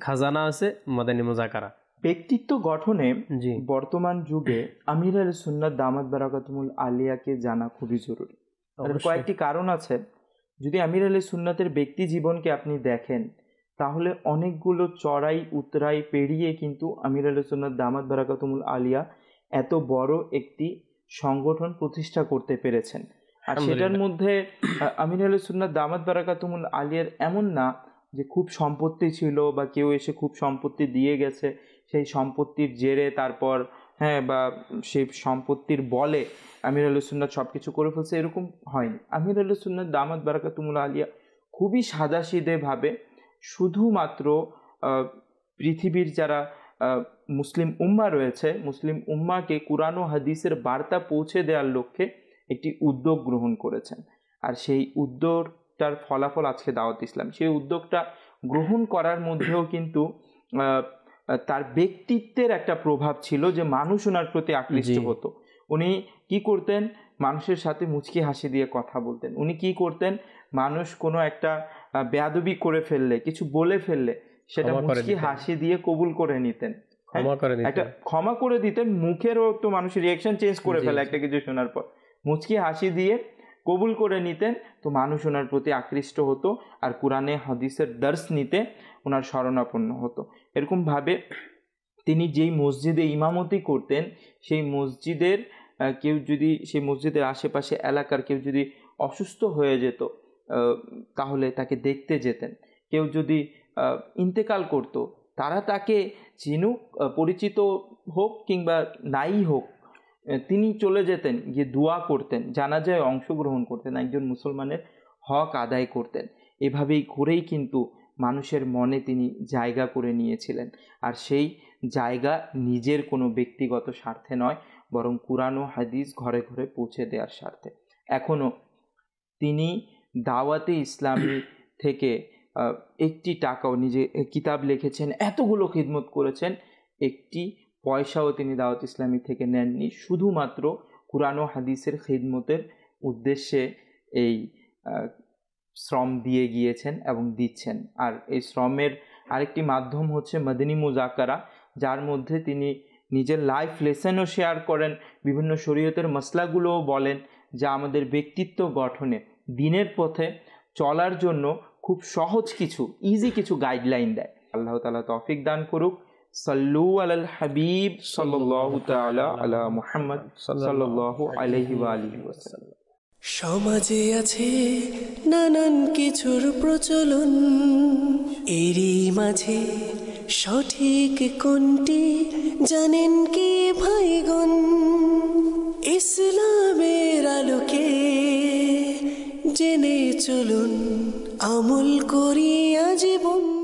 খাজানা আছে মাদানী মুযাকারা। ব্যক্তিত্ব গঠনে বর্তমান যুগে আমির আহলে সুন্নাত দামাত বারাকাতুহুল আলিয়াকে জানা খুবই জরুরি। কয়েকটি কারণ আছে। যদি আমির আহলে সুন্নাতের ব্যক্তি জীবনকে আপনি দেখেন, তাহলে অনেকগুলো চড়াই উতরাই পেরিয়ে কিন্তু আমির আহলে সুন্নাত দামাত বারাকাতুহুল আলিয়া এত বড় একটি সংগঠন প্রতিষ্ঠা করতে পেরেছেন। আর সেটার মধ্যে আমির আহলে সুন্নাত দামাত বারাকাতুহুল আলিয়ার এমন না যে খুব সম্পত্তি ছিল বা কেউ এসে খুব সম্পত্তি দিয়ে গেছে, সেই সম্পত্তির জেরে তারপর বা সেই সম্পত্তির বলে আমির আহলে সুন্নাত সব কিছু করে ফেলছে, এরকম হয়নি। আমির আহলে সুন্নাত দামাত বারাকাতুহুল আলিয়া খুবই সাদাসিধেভাবে শুধুমাত্র পৃথিবীর যারা মুসলিম উম্মাহ রয়েছে, মুসলিম উম্মাহকে কুরআন ও হাদিসের বার্তা পৌঁছে দেওয়ার লক্ষ্যে একটি উদ্যোগ গ্রহণ করেছেন। আর সেই উদ্যোগটার ফলাফল আজকে দাওয়াত ইসলাম। সেই উদ্যোগটা গ্রহণ করার মধ্যেও কিন্তু তার ব্যক্তিত্বের একটা প্রভাব ছিল যে মানুষ ওনার প্রতি আকৃষ্ট হতো। উনি কি করতেন? মানুষের সাথে মুচকি হাসি দিয়ে কথা বলতেন। উনি কি করতেন? মানুষ কোনো একটা বেয়াদবি করে ফেললে, কিছু বলে ফেললে, সেটা মুচকি হাসি দিয়ে কবুল করে নিতেন, একটা ক্ষমা করে দিতেন। মুখেরও তো মানুষের রিয়াকশন চেঞ্জ করে ফেলে একটা কিছু শোনার পর, মুচকি হাসি দিয়ে কবুল করে নিতেন। তো মানুষ ওনার প্রতি আকৃষ্ট হতো আর কোরআনে হাদিসের দর্শ নিতে ওনার শরণাপন্ন হতো। এরকমভাবে তিনি যেই মসজিদে ইমামতি করতেন, সেই মসজিদের কেউ যদি, সেই মসজিদের আশেপাশে এলাকার কেউ যদি অসুস্থ হয়ে যেত, তাহলে তাকে দেখতে যেতেন। কেউ যদি ইন্তেকাল করত, তারা তাকে চিনুক, পরিচিত হোক কিংবা নাই হোক, তিনি চলে যেতেন, গিয়ে দোয়া করতেন, জানাজায় অংশগ্রহণ করতেন, একজন মুসলমানের হক আদায় করতেন। এভাবেই করেই কিন্তু মানুষের মনে তিনি জায়গা করে নিয়েছিলেন। আর সেই জায়গা নিজের কোনো ব্যক্তিগত স্বার্থে নয়, বরং কুরআন ও হাদিস ঘরে ঘরে পৌঁছে দেওয়ার স্বার্থে। এখনও তিনি দাওয়াতে ইসলামী থেকে একটি টাকাও, নিজে কিতাব লিখেছেন, এতগুলো খিদমত করেছেন, একটি পয়সাও তিনি দাওয়াত ইসলামী থেকে নেননি। শুধুমাত্র কুরআন ও হাদিসের খিদমতের উদ্দেশ্যে এই শ্রম দিয়ে গিয়েছেন এবং দিচ্ছেন। আর এই শ্রমের আরেকটি মাধ্যম হচ্ছে মাদানী মুযাকারা, যার মধ্যে তিনি নিজের লাইফ লেসনও শেয়ার করেন, বিভিন্ন শরীয়তের মাসলাগুলোও বলেন, যা আমাদের ব্যক্তিত্ব গঠনে, দিনের পথে চলার জন্য খুব সহজ কিছু ইজি কিছু গাইডলাইন দেয়। আল্লাহ তাআলা তৌফিক দান করুক। সাল্লু আলাল হাবিব সাল্লাল্লাহু তাআলা আলা মুহাম্মদ সাল্লাল্লাহু আলাইহি ওয়া আলিহি ওয়াসাল্লাম। সমাজে আছে নানান কিছুর প্রচলন, এরই মাঝে সঠিক কোনটি জানেন কি ভাইগণ? ইসলামের আলোকে জেনে চলুন, আমল করিয়া জীবন।